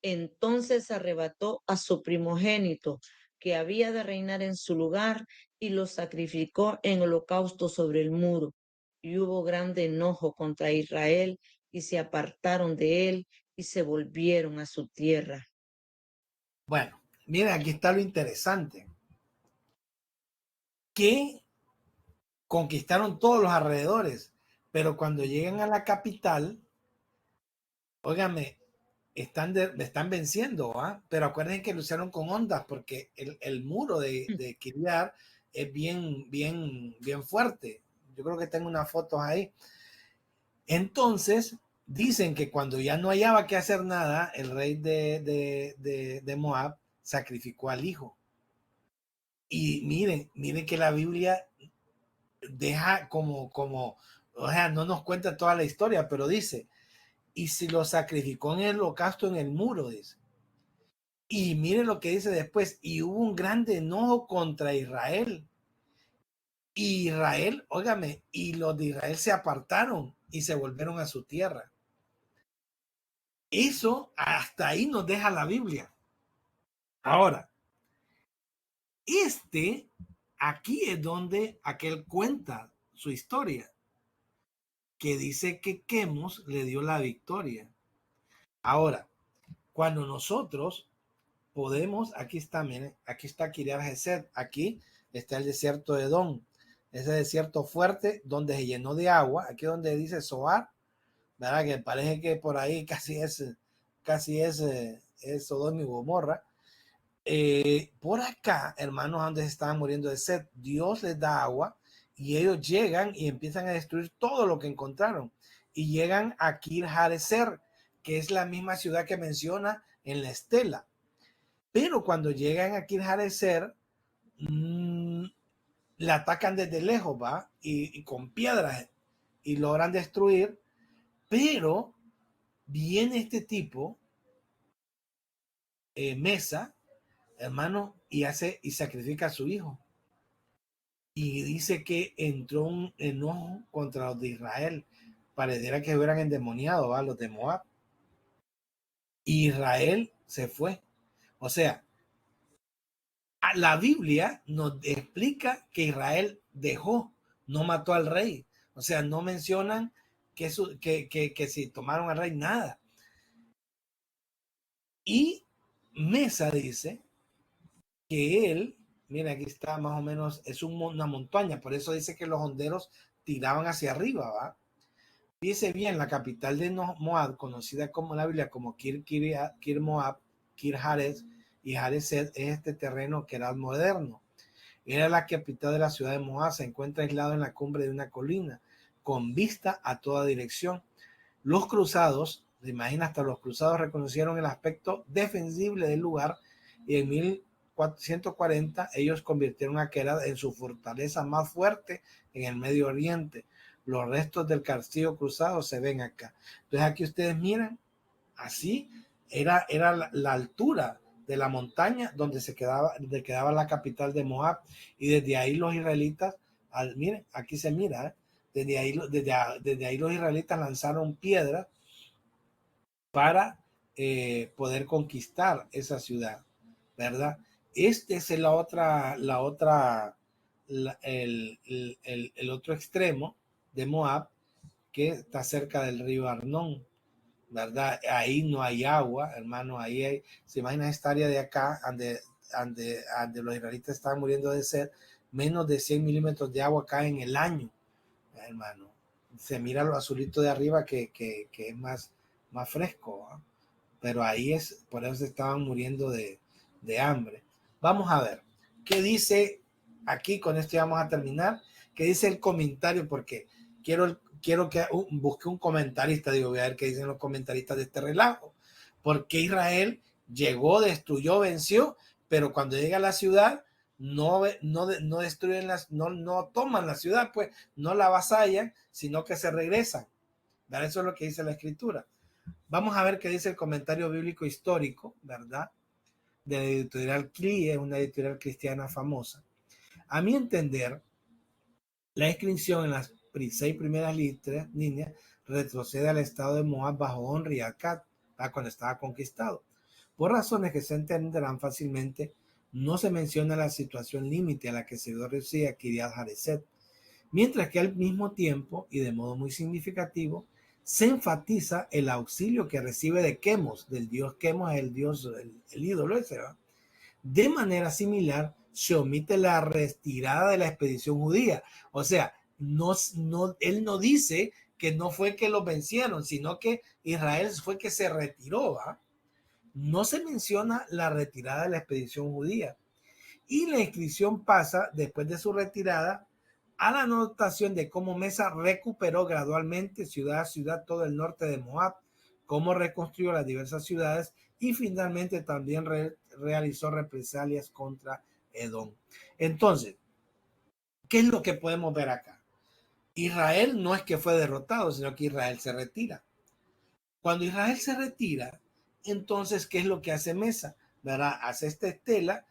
Entonces arrebató a su primogénito, que había de reinar en su lugar, y lo sacrificó en holocausto sobre el muro. Y hubo grande enojo contra Israel, y se apartaron de él, y se volvieron a su tierra. Bueno, miren, aquí está lo interesante. Que conquistaron todos los alrededores, pero cuando llegan a la capital, óigame, están venciendo, ¿ah? Pero acuérdense que lo hicieron con ondas, porque el muro de Kiriar es bien fuerte. Yo creo que tengo unas fotos ahí. Entonces, dicen que cuando ya no hallaba que hacer nada, el rey de Moab sacrificó al hijo. Y miren que la Biblia deja o sea, no nos cuenta toda la historia, pero dice, y si lo sacrificó en el holocausto en el muro, dice. Y miren lo que dice después, y hubo un grande enojo contra Israel. Y Israel, óigame, y los de Israel se apartaron y se volvieron a su tierra. Eso hasta ahí nos deja la Biblia. Ahora, aquí es donde aquel cuenta su historia, que dice que Quemos le dio la victoria. Ahora, cuando nosotros podemos, aquí está, miren, aquí está Kiriat Jeset, aquí está el desierto de Edom, ese desierto fuerte donde se llenó de agua, aquí donde dice Zoar, ¿verdad? Que parece que por ahí casi es Sodoma y Gomorra. Por acá, hermanos, donde se estaban muriendo de sed, Dios les da agua y ellos llegan y empiezan a destruir todo lo que encontraron y llegan a Kir-Hareser, que es la misma ciudad que menciona en la estela. Pero cuando llegan a Kir-Hareser, la atacan desde lejos, ¿va? Y con piedras y logran destruir, pero viene este tipo, Mesa, hermano, y sacrifica a su hijo. Y dice que entró un enojo contra los de Israel. Pareciera que hubieran endemoniado, ¿va? Los de Moab. Y Israel se fue. O sea, la Biblia nos explica que Israel dejó, no mató al rey. O sea, no mencionan que si tomaron al rey, nada. Y Mesa dice que él, mira, aquí está más o menos, es una montaña, por eso dice que los honderos tiraban hacia arriba, ¿va? Dice bien, la capital de Moab, conocida como la Biblia como Kir Moab, Kir Hares y Hareset, es este terreno que era moderno. Era la capital de la ciudad de Moab, se encuentra aislado en la cumbre de una colina, con vista a toda dirección. Los cruzados, se imagina, hasta los cruzados reconocieron el aspecto defensible del lugar y en 1440 ellos convirtieron a Kerat en su fortaleza más fuerte en el Medio Oriente. Los restos del castillo cruzado se ven acá. Entonces aquí ustedes miran, así era la altura de la montaña donde quedaba la capital de Moab, y desde ahí los israelitas, miren, aquí se mira, desde ahí los israelitas lanzaron piedras para poder conquistar esa ciudad, ¿verdad? Este es el otro extremo de Moab, que está cerca del río Arnón, ¿verdad? Ahí no hay agua, hermano. Se imagina esta área de acá, donde los israelitas estaban muriendo de sed, menos de 100 milímetros de agua caen en el año, hermano. Se mira lo azulito de arriba que es más fresco, ¿eh? Pero ahí por eso estaban muriendo de hambre. Vamos a ver qué dice aquí. Con esto ya vamos a terminar. ¿Qué dice el comentario? Porque quiero que busque un comentarista. Voy a ver qué dicen los comentaristas de este relajo. Porque Israel llegó, destruyó, venció, pero cuando llega a la ciudad no destruyen no toman la ciudad, pues no la avasallan, sino que se regresan. ¿Verdad? Eso es lo que dice la escritura. Vamos a ver qué dice el comentario bíblico histórico, ¿verdad? De la editorial CLIE, una editorial cristiana famosa. A mi entender, la inscripción en las 6 primeras líneas retrocede al estado de Moab bajo On y Akkad, cuando estaba conquistado. Por razones que se entenderán fácilmente, no se menciona la situación límite a la que se reducía Kiriat Hareset, mientras que al mismo tiempo, y de modo muy significativo, se enfatiza el auxilio que recibe de Quemos, del dios Quemos, el dios, el ídolo ese, ¿verdad? De manera similar, se omite la retirada de la expedición judía. O sea, él no dice que no fue que los vencieron, sino que Israel fue que se retiró, ¿va? No se menciona la retirada de la expedición judía. Y la inscripción pasa, después de su retirada, a la anotación de cómo Mesa recuperó gradualmente ciudad a ciudad todo el norte de Moab, cómo reconstruyó las diversas ciudades y finalmente también realizó represalias contra Edom. Entonces, ¿qué es lo que podemos ver acá? Israel no es que fue derrotado, sino que Israel se retira. Cuando Israel se retira, entonces, ¿qué es lo que hace Mesa? ¿Verdad? Hace esta estela.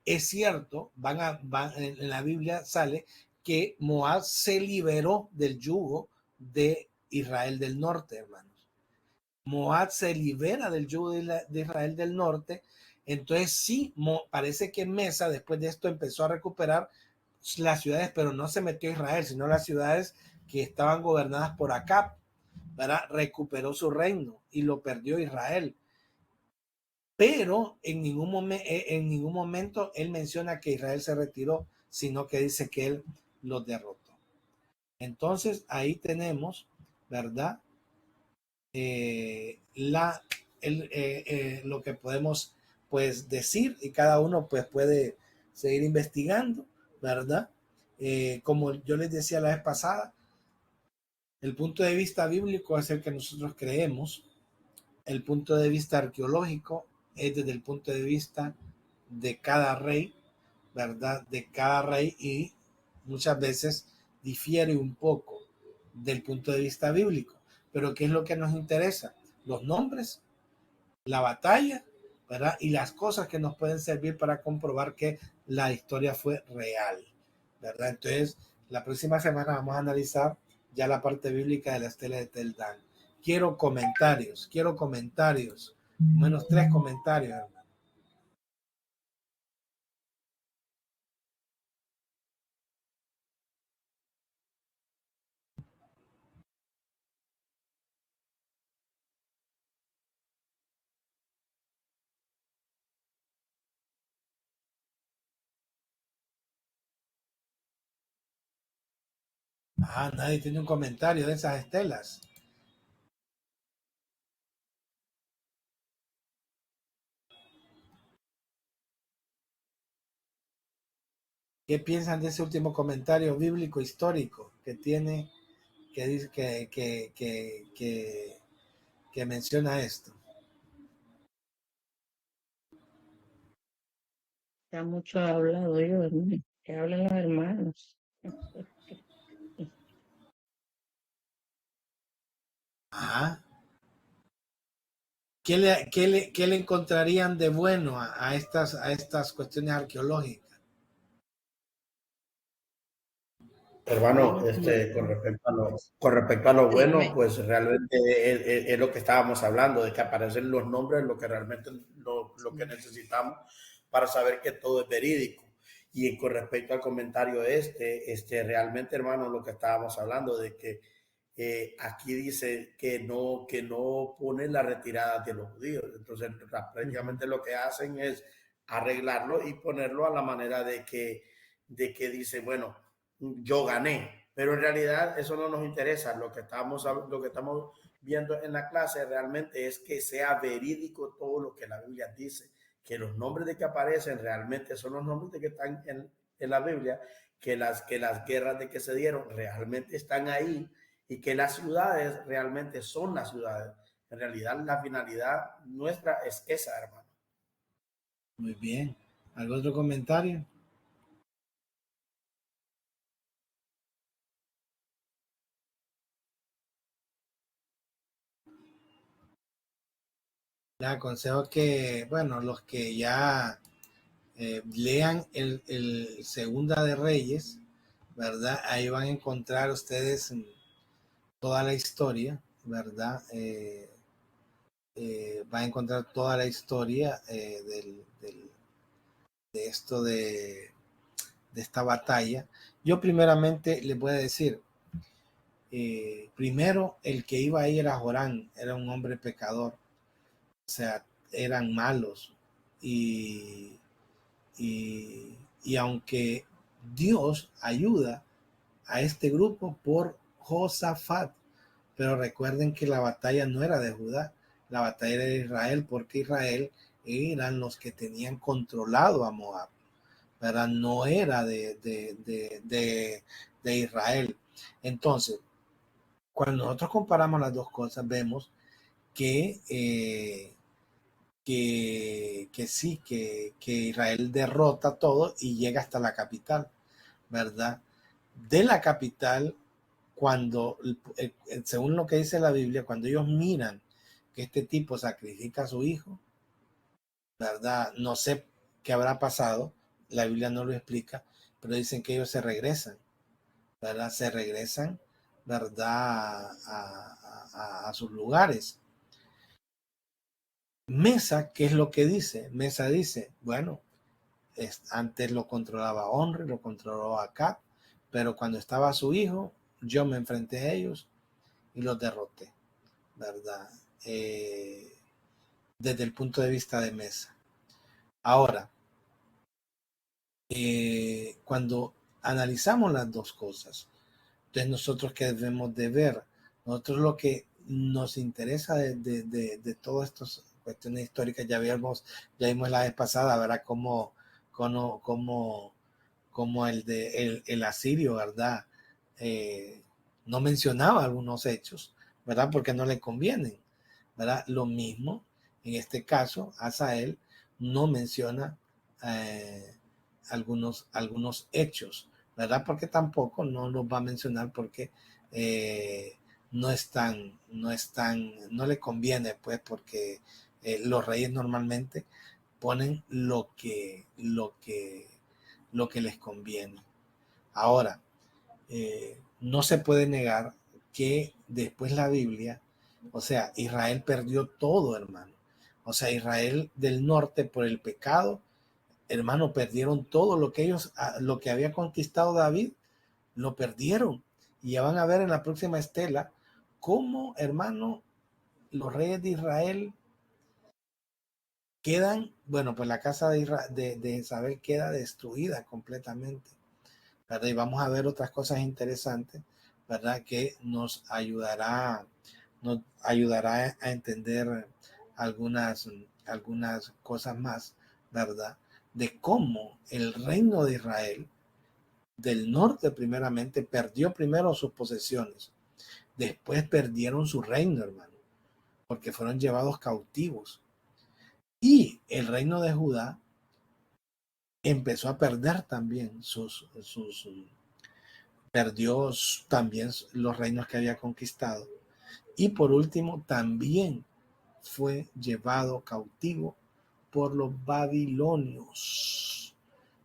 Es cierto, en la Biblia sale que Moab se liberó del yugo de Israel del norte, hermanos. Moab se libera del yugo de Israel del norte. Entonces sí, parece que Mesa después de esto empezó a recuperar las ciudades, pero no se metió a Israel, sino las ciudades que estaban gobernadas por Acab, ¿verdad? Recuperó su reino y lo perdió Israel. Pero en ningún momento él menciona que Israel se retiró, sino que dice que él los derrotó. Entonces ahí tenemos, ¿verdad? Lo que podemos pues decir, y cada uno pues puede seguir investigando, ¿verdad? Como yo les decía la vez pasada, el punto de vista bíblico es el que nosotros creemos. El punto de vista arqueológico es desde el punto de vista de cada rey, ¿verdad? De cada rey y muchas veces difiere un poco del punto de vista bíblico. Pero ¿qué es lo que nos interesa? Los nombres, la batalla, ¿verdad? Y las cosas que nos pueden servir para comprobar que la historia fue real, ¿verdad? Entonces, la próxima semana vamos a analizar ya la parte bíblica de la estela de Tel Dan. Quiero comentarios, menos 3 comentarios, hermano. Ah, nadie tiene un comentario de esas estelas. ¿Qué piensan de ese último comentario bíblico histórico que tiene, que dice que menciona esto? Ya mucho he hablado yo, hermano. Que hablen los hermanos. Ajá. ¿Qué le encontrarían de bueno a estas cuestiones arqueológicas? Hermano, Bueno, con respecto a lo bueno, dígame. pues realmente es lo que estábamos hablando, de que aparecen los nombres, lo que realmente lo que necesitamos para saber que todo es verídico. Y con respecto al comentario realmente, hermano, lo que estábamos hablando de que aquí dice que no pone la retirada de los judíos. Entonces, prácticamente lo que hacen es arreglarlo y ponerlo a la manera de que dice, bueno, yo gané, pero en realidad eso no nos interesa. Lo que estamos viendo en la clase realmente es que sea verídico todo lo que la Biblia dice, que los nombres de que aparecen realmente son los nombres de que están en la Biblia, que las guerras de que se dieron realmente están ahí y que las ciudades realmente son las ciudades. En realidad la finalidad nuestra es esa, hermano. Muy bien. ¿Algún otro comentario? Les aconsejo que, bueno, los que ya lean el Segunda de Reyes, ¿verdad? Ahí van a encontrar ustedes toda la historia, ¿verdad? Van a encontrar toda la historia de esto de esta batalla. Yo primeramente les voy a decir, primero el que iba ahí era Jorán, era un hombre pecador, o sea, eran malos y, y aunque Dios ayuda a este grupo por Josafat, pero recuerden que la batalla no era de Judá, la batalla era de Israel, porque Israel eran los que tenían controlado a Moab, ¿verdad? No era de Israel. Entonces, cuando nosotros comparamos las dos cosas, vemos que, sí, que Israel derrota todo y llega hasta la capital, ¿verdad? De la capital, cuando, según lo que dice la Biblia, cuando ellos miran que este tipo sacrifica a su hijo, ¿verdad? No sé qué habrá pasado, la Biblia no lo explica, pero dicen que ellos se regresan, ¿verdad? Se regresan, ¿verdad? A sus lugares. Mesa, ¿qué es lo que dice? Mesa dice, bueno, antes lo controlaba Onre, lo controlaba Acab, pero cuando estaba su hijo, yo me enfrenté a ellos y los derroté, ¿verdad? Desde el punto de vista de Mesa. Ahora, cuando analizamos las dos cosas, entonces nosotros qué debemos de ver, nosotros lo que nos interesa de todas estas cuestiones históricas, ya vimos la vez pasada, ¿verdad? Como el asirio, ¿verdad? No mencionaba algunos hechos, ¿verdad? Porque no le convienen, ¿verdad? Lo mismo, en este caso, Asael no menciona algunos hechos, ¿verdad? Porque tampoco no los va a mencionar porque no le conviene, pues, porque los reyes normalmente ponen lo que les conviene. Ahora, no se puede negar que después la Biblia, o sea, Israel perdió todo, hermano. O sea, Israel del norte por el pecado, hermano, perdieron todo lo que había conquistado David, lo perdieron. Y ya van a ver en la próxima estela cómo, hermano, los reyes de Israel quedan, bueno, pues la casa de Isabel queda destruida completamente, ¿verdad? Y vamos a ver otras cosas interesantes, ¿verdad? Que nos ayudará a entender algunas cosas más, ¿verdad? De cómo el reino de Israel del norte primeramente perdió primero sus posesiones, después perdieron su reino, hermano, porque fueron llevados cautivos. Y el reino de Judá empezó a perder también perdió también los reinos que había conquistado. Y por último, también fue llevado cautivo por los babilonios.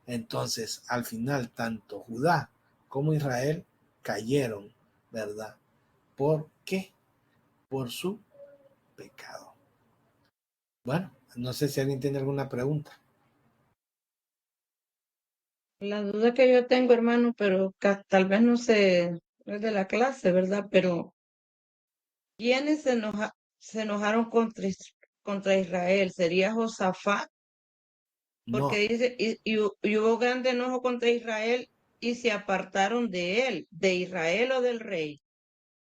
Entonces, al final, tanto Judá como Israel cayeron, ¿verdad? ¿Por qué? Por su pecado. Bueno, no sé si alguien tiene alguna pregunta. La duda que yo tengo, hermano, pero tal vez no sé, no es de la clase, ¿verdad? Pero ¿quiénes se enojaron contra Israel? ¿Sería Josafat? Porque No, dice, y hubo grande enojo contra Israel y se apartaron de él, de Israel o del rey.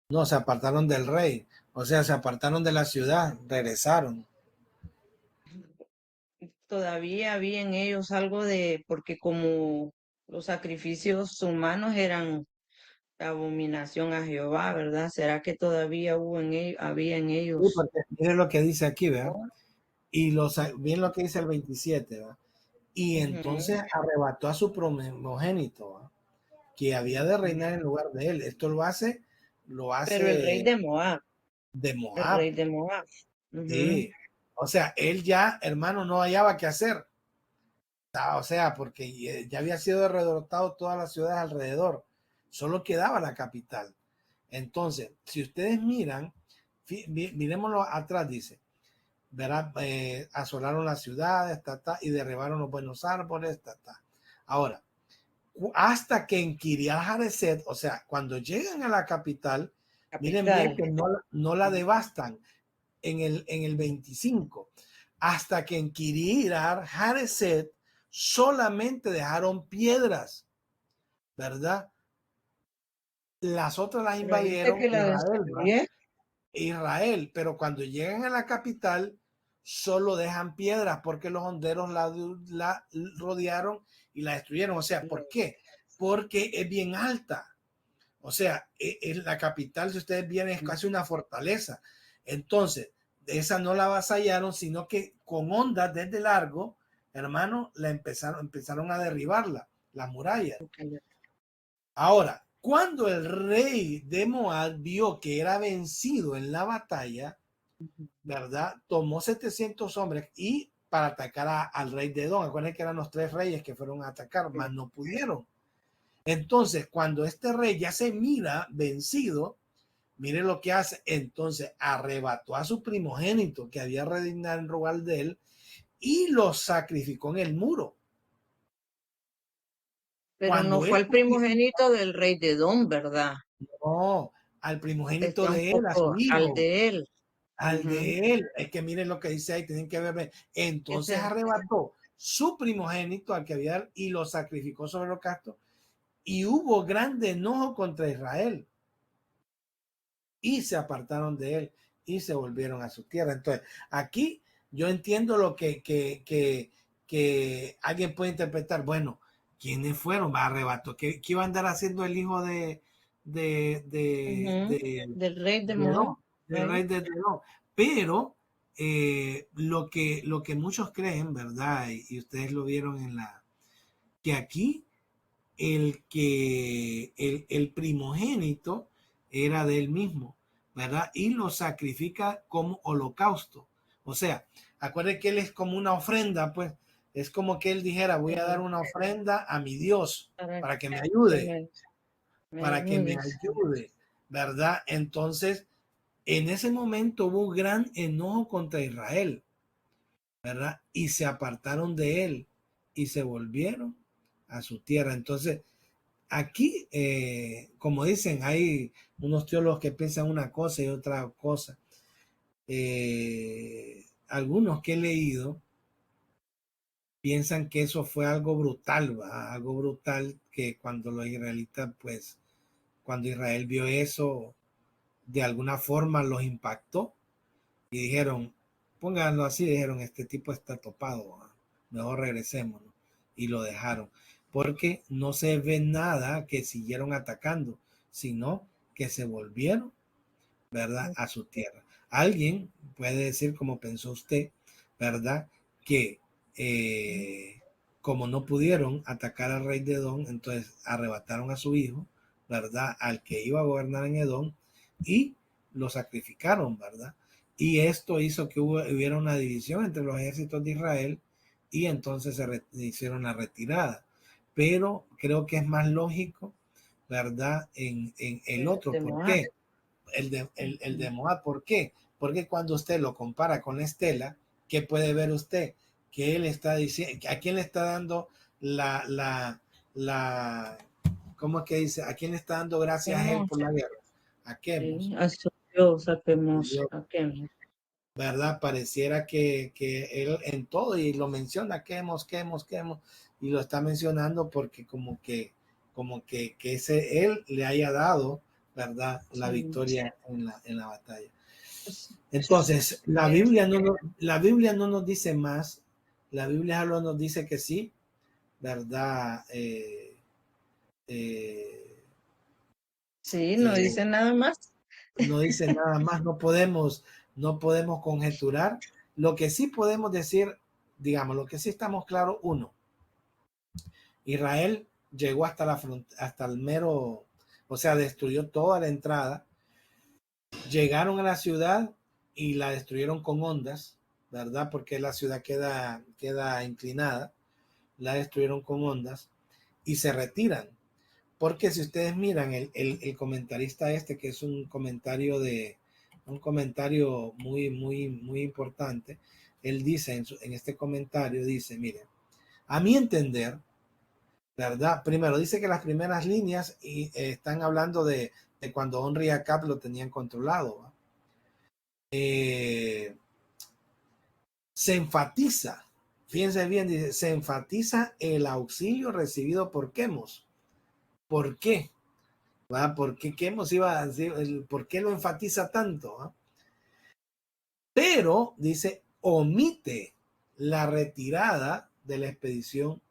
no, se apartaron del rey, o sea, se apartaron de la ciudad, regresaron. Todavía había en ellos algo porque como los sacrificios humanos eran abominación a Jehová, ¿verdad? ¿Será que todavía había en Sí, ellos? porque miren lo que dice aquí, ¿verdad? ¿No? Y bien lo que dice el 27, ¿verdad? Y Ujú. entonces arrebató a su primogénito, ¿verdad? Que había de reinar en lugar de él. Esto lo hace Pero el rey de Moab, de el Moab. rey de Moab. Ujú. Sí. O sea, él ya, hermano, no hallaba qué hacer. O sea, porque ya había sido derrotado todas las ciudades alrededor. Solo quedaba la capital. Entonces, si ustedes miran, miremoslo atrás, dice, verá, asolaron las ciudades, y derribaron los buenos árboles, Ahora, hasta que en Kiriat Hareset, o sea, cuando llegan a la capital, miren bien Capital. que no la devastan en el 25, hasta que en Kiriat Hareset solamente dejaron piedras, ¿verdad? Las otras las Pero dice invadieron que la Israel, ¿verdad? destruye. Israel, pero cuando llegan a la capital solo dejan piedras porque los honderos la rodearon y la destruyeron. O sea, ¿por qué? Porque es bien alta. O sea, la capital, si ustedes vienen, es casi una fortaleza. Entonces, esa no la avasallaron, sino que con ondas desde largo, hermano, empezaron a derribarla, las murallas. Ahora, cuando el rey de Moab vio que era vencido en la batalla, ¿verdad? Tomó 700 hombres y para atacar al rey de Edom. Acuérdense que eran los 3 reyes que fueron a atacar, mas no pudieron. Entonces, cuando este rey ya se mira vencido, mire lo que hace. Entonces, arrebató a su primogénito que había redignado en lugar de él y lo sacrificó en el muro. Pero no Cuando él fue el primogénito del rey de Edom, ¿verdad? no, al primogénito Está un de él, a su poco al hijo, de él. al Ujú. de él, es que miren lo que dice ahí, tienen que verme. Entonces Ese, arrebató su primogénito al que había y lo sacrificó sobre el holocausto y hubo grande enojo contra Israel y se apartaron de él y se volvieron a su tierra. Entonces, aquí yo entiendo lo que alguien puede interpretar. Bueno, ¿quiénes fueron? Arrebató. ¿Qué iba a andar haciendo el hijo de, de, ujú, de, del rey de de Moab. Edom, del Right. rey de Edom? Pero lo que muchos creen, ¿verdad? Y ustedes lo vieron que aquí el primogénito era de él mismo, ¿verdad? Y lo sacrifica como holocausto. O sea, acuérdense que él es como una ofrenda, pues es como que él dijera, voy a dar una ofrenda a mi Dios para que me ayude, para que me ayude, ¿verdad? Entonces, en ese momento hubo un gran enojo contra Israel, ¿verdad? Y se apartaron de él y se volvieron a su tierra. Entonces, aquí, como dicen, hay unos teólogos que piensan una cosa y otra cosa. Algunos que he leído piensan que eso fue algo brutal, ¿va? Algo brutal que cuando los israelitas, pues, cuando Israel vio eso, de alguna forma los impactó y dijeron, pónganlo así, dijeron, este tipo está topado, ¿va? Mejor regresemos, ¿no? Y lo dejaron, porque no se ve nada que siguieron atacando, sino que se volvieron, ¿verdad?, a su tierra. Alguien puede decir, como pensó usted, ¿verdad?, que como no pudieron atacar al rey de Edom, entonces arrebataron a su hijo, ¿verdad?, al que iba a gobernar en Edom, y lo sacrificaron, ¿verdad? Y esto hizo que hubiera una división entre los ejércitos de Israel y entonces hicieron la retirada. Pero creo que es más lógico, ¿verdad?, en el otro. ¿Por qué? El de Moab. ¿Por qué? Porque cuando usted lo compara con la estela, ¿qué puede ver usted? Que él está diciendo, ¿a quién le está dando ¿cómo es que dice? ¿A quién le está dando gracias a él por la guerra? ¿A Quemos? Sí, a su Dios, a Quemos, a Quemos. ¿Verdad? Pareciera que él en todo, y lo menciona, Quemos, y lo está mencionando porque como que ese él le haya dado, ¿verdad?, la victoria en la batalla. Entonces, la Biblia no nos dice más, la Biblia solo nos dice que sí, ¿verdad? Sí, no dice nada más. No dice nada más, no podemos conjeturar. Lo que sí podemos decir, digamos, lo que sí estamos claros, uno, Israel llegó hasta hasta el mero, o sea, destruyó toda la entrada, llegaron a la ciudad y la destruyeron con ondas, ¿verdad? Porque la ciudad queda inclinada, la destruyeron con ondas y se retiran. Porque si ustedes miran el comentarista este, que es un comentario muy importante, él dice en este comentario, dice, miren, a mi entender, ¿verdad? Primero, dice que las primeras líneas están hablando de cuando Onri y Acab lo tenían controlado. Se enfatiza, fíjense bien, dice, se enfatiza el auxilio recibido por Quemos. ¿Por qué? ¿Va? ¿Por qué Quemos iba a decir? ¿Por qué lo enfatiza tanto? ¿Va? Pero, dice, omite la retirada de la expedición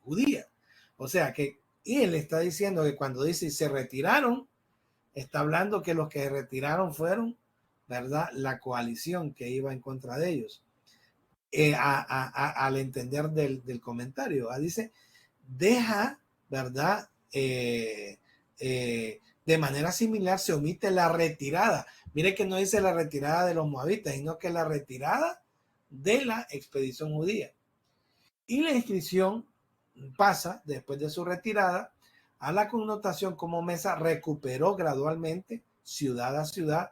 judía. O sea que él está diciendo que cuando dice se retiraron, está hablando que los que se retiraron fueron, ¿verdad?, la coalición que iba en contra de ellos. Al entender del comentario, dice, deja, ¿verdad?, de manera similar se omite la retirada. Mire que no dice la retirada de los moabitas, sino que la retirada de la expedición judía. Y la inscripción pasa, después de su retirada, a la connotación como Mesa recuperó gradualmente, ciudad a ciudad,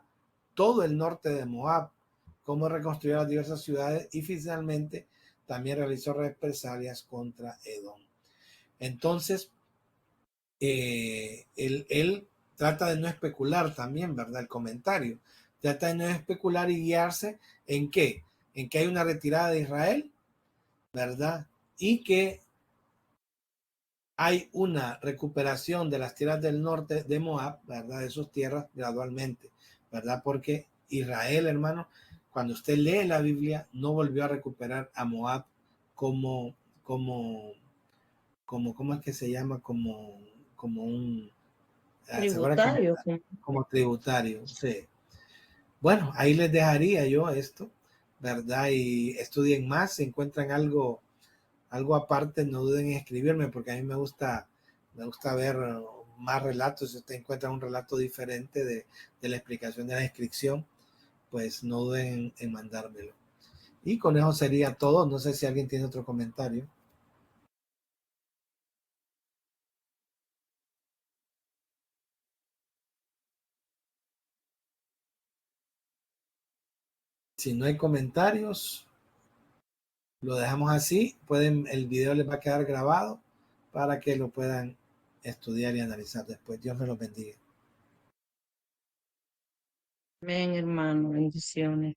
todo el norte de Moab, cómo reconstruyó las diversas ciudades y finalmente también realizó represalias contra Edom. Entonces, él trata de no especular también, ¿verdad? El comentario trata de no especular y guiarse en qué, en que hay una retirada de Israel, ¿verdad? Y que hay una recuperación de las tierras del norte de Moab, ¿verdad? De sus tierras gradualmente, ¿verdad? Porque Israel, hermano, cuando usted lee la Biblia, no volvió a recuperar a Moab ¿cómo es que se llama? Como un Tributario. como tributario, sí. Bueno, ahí les dejaría yo esto, ¿verdad? Y estudien más, si encuentran algo aparte, no duden en escribirme, porque a mí me gusta Me gusta ver más relatos. Si usted encuentra un relato diferente de la explicación de la descripción, pues no duden en mandármelo. Y con eso sería todo. No sé si alguien tiene otro comentario. Si no hay comentarios, lo dejamos así. El video les va a quedar grabado para que lo puedan estudiar y analizar después. Dios me los bendiga. Amén, hermano. Bendiciones.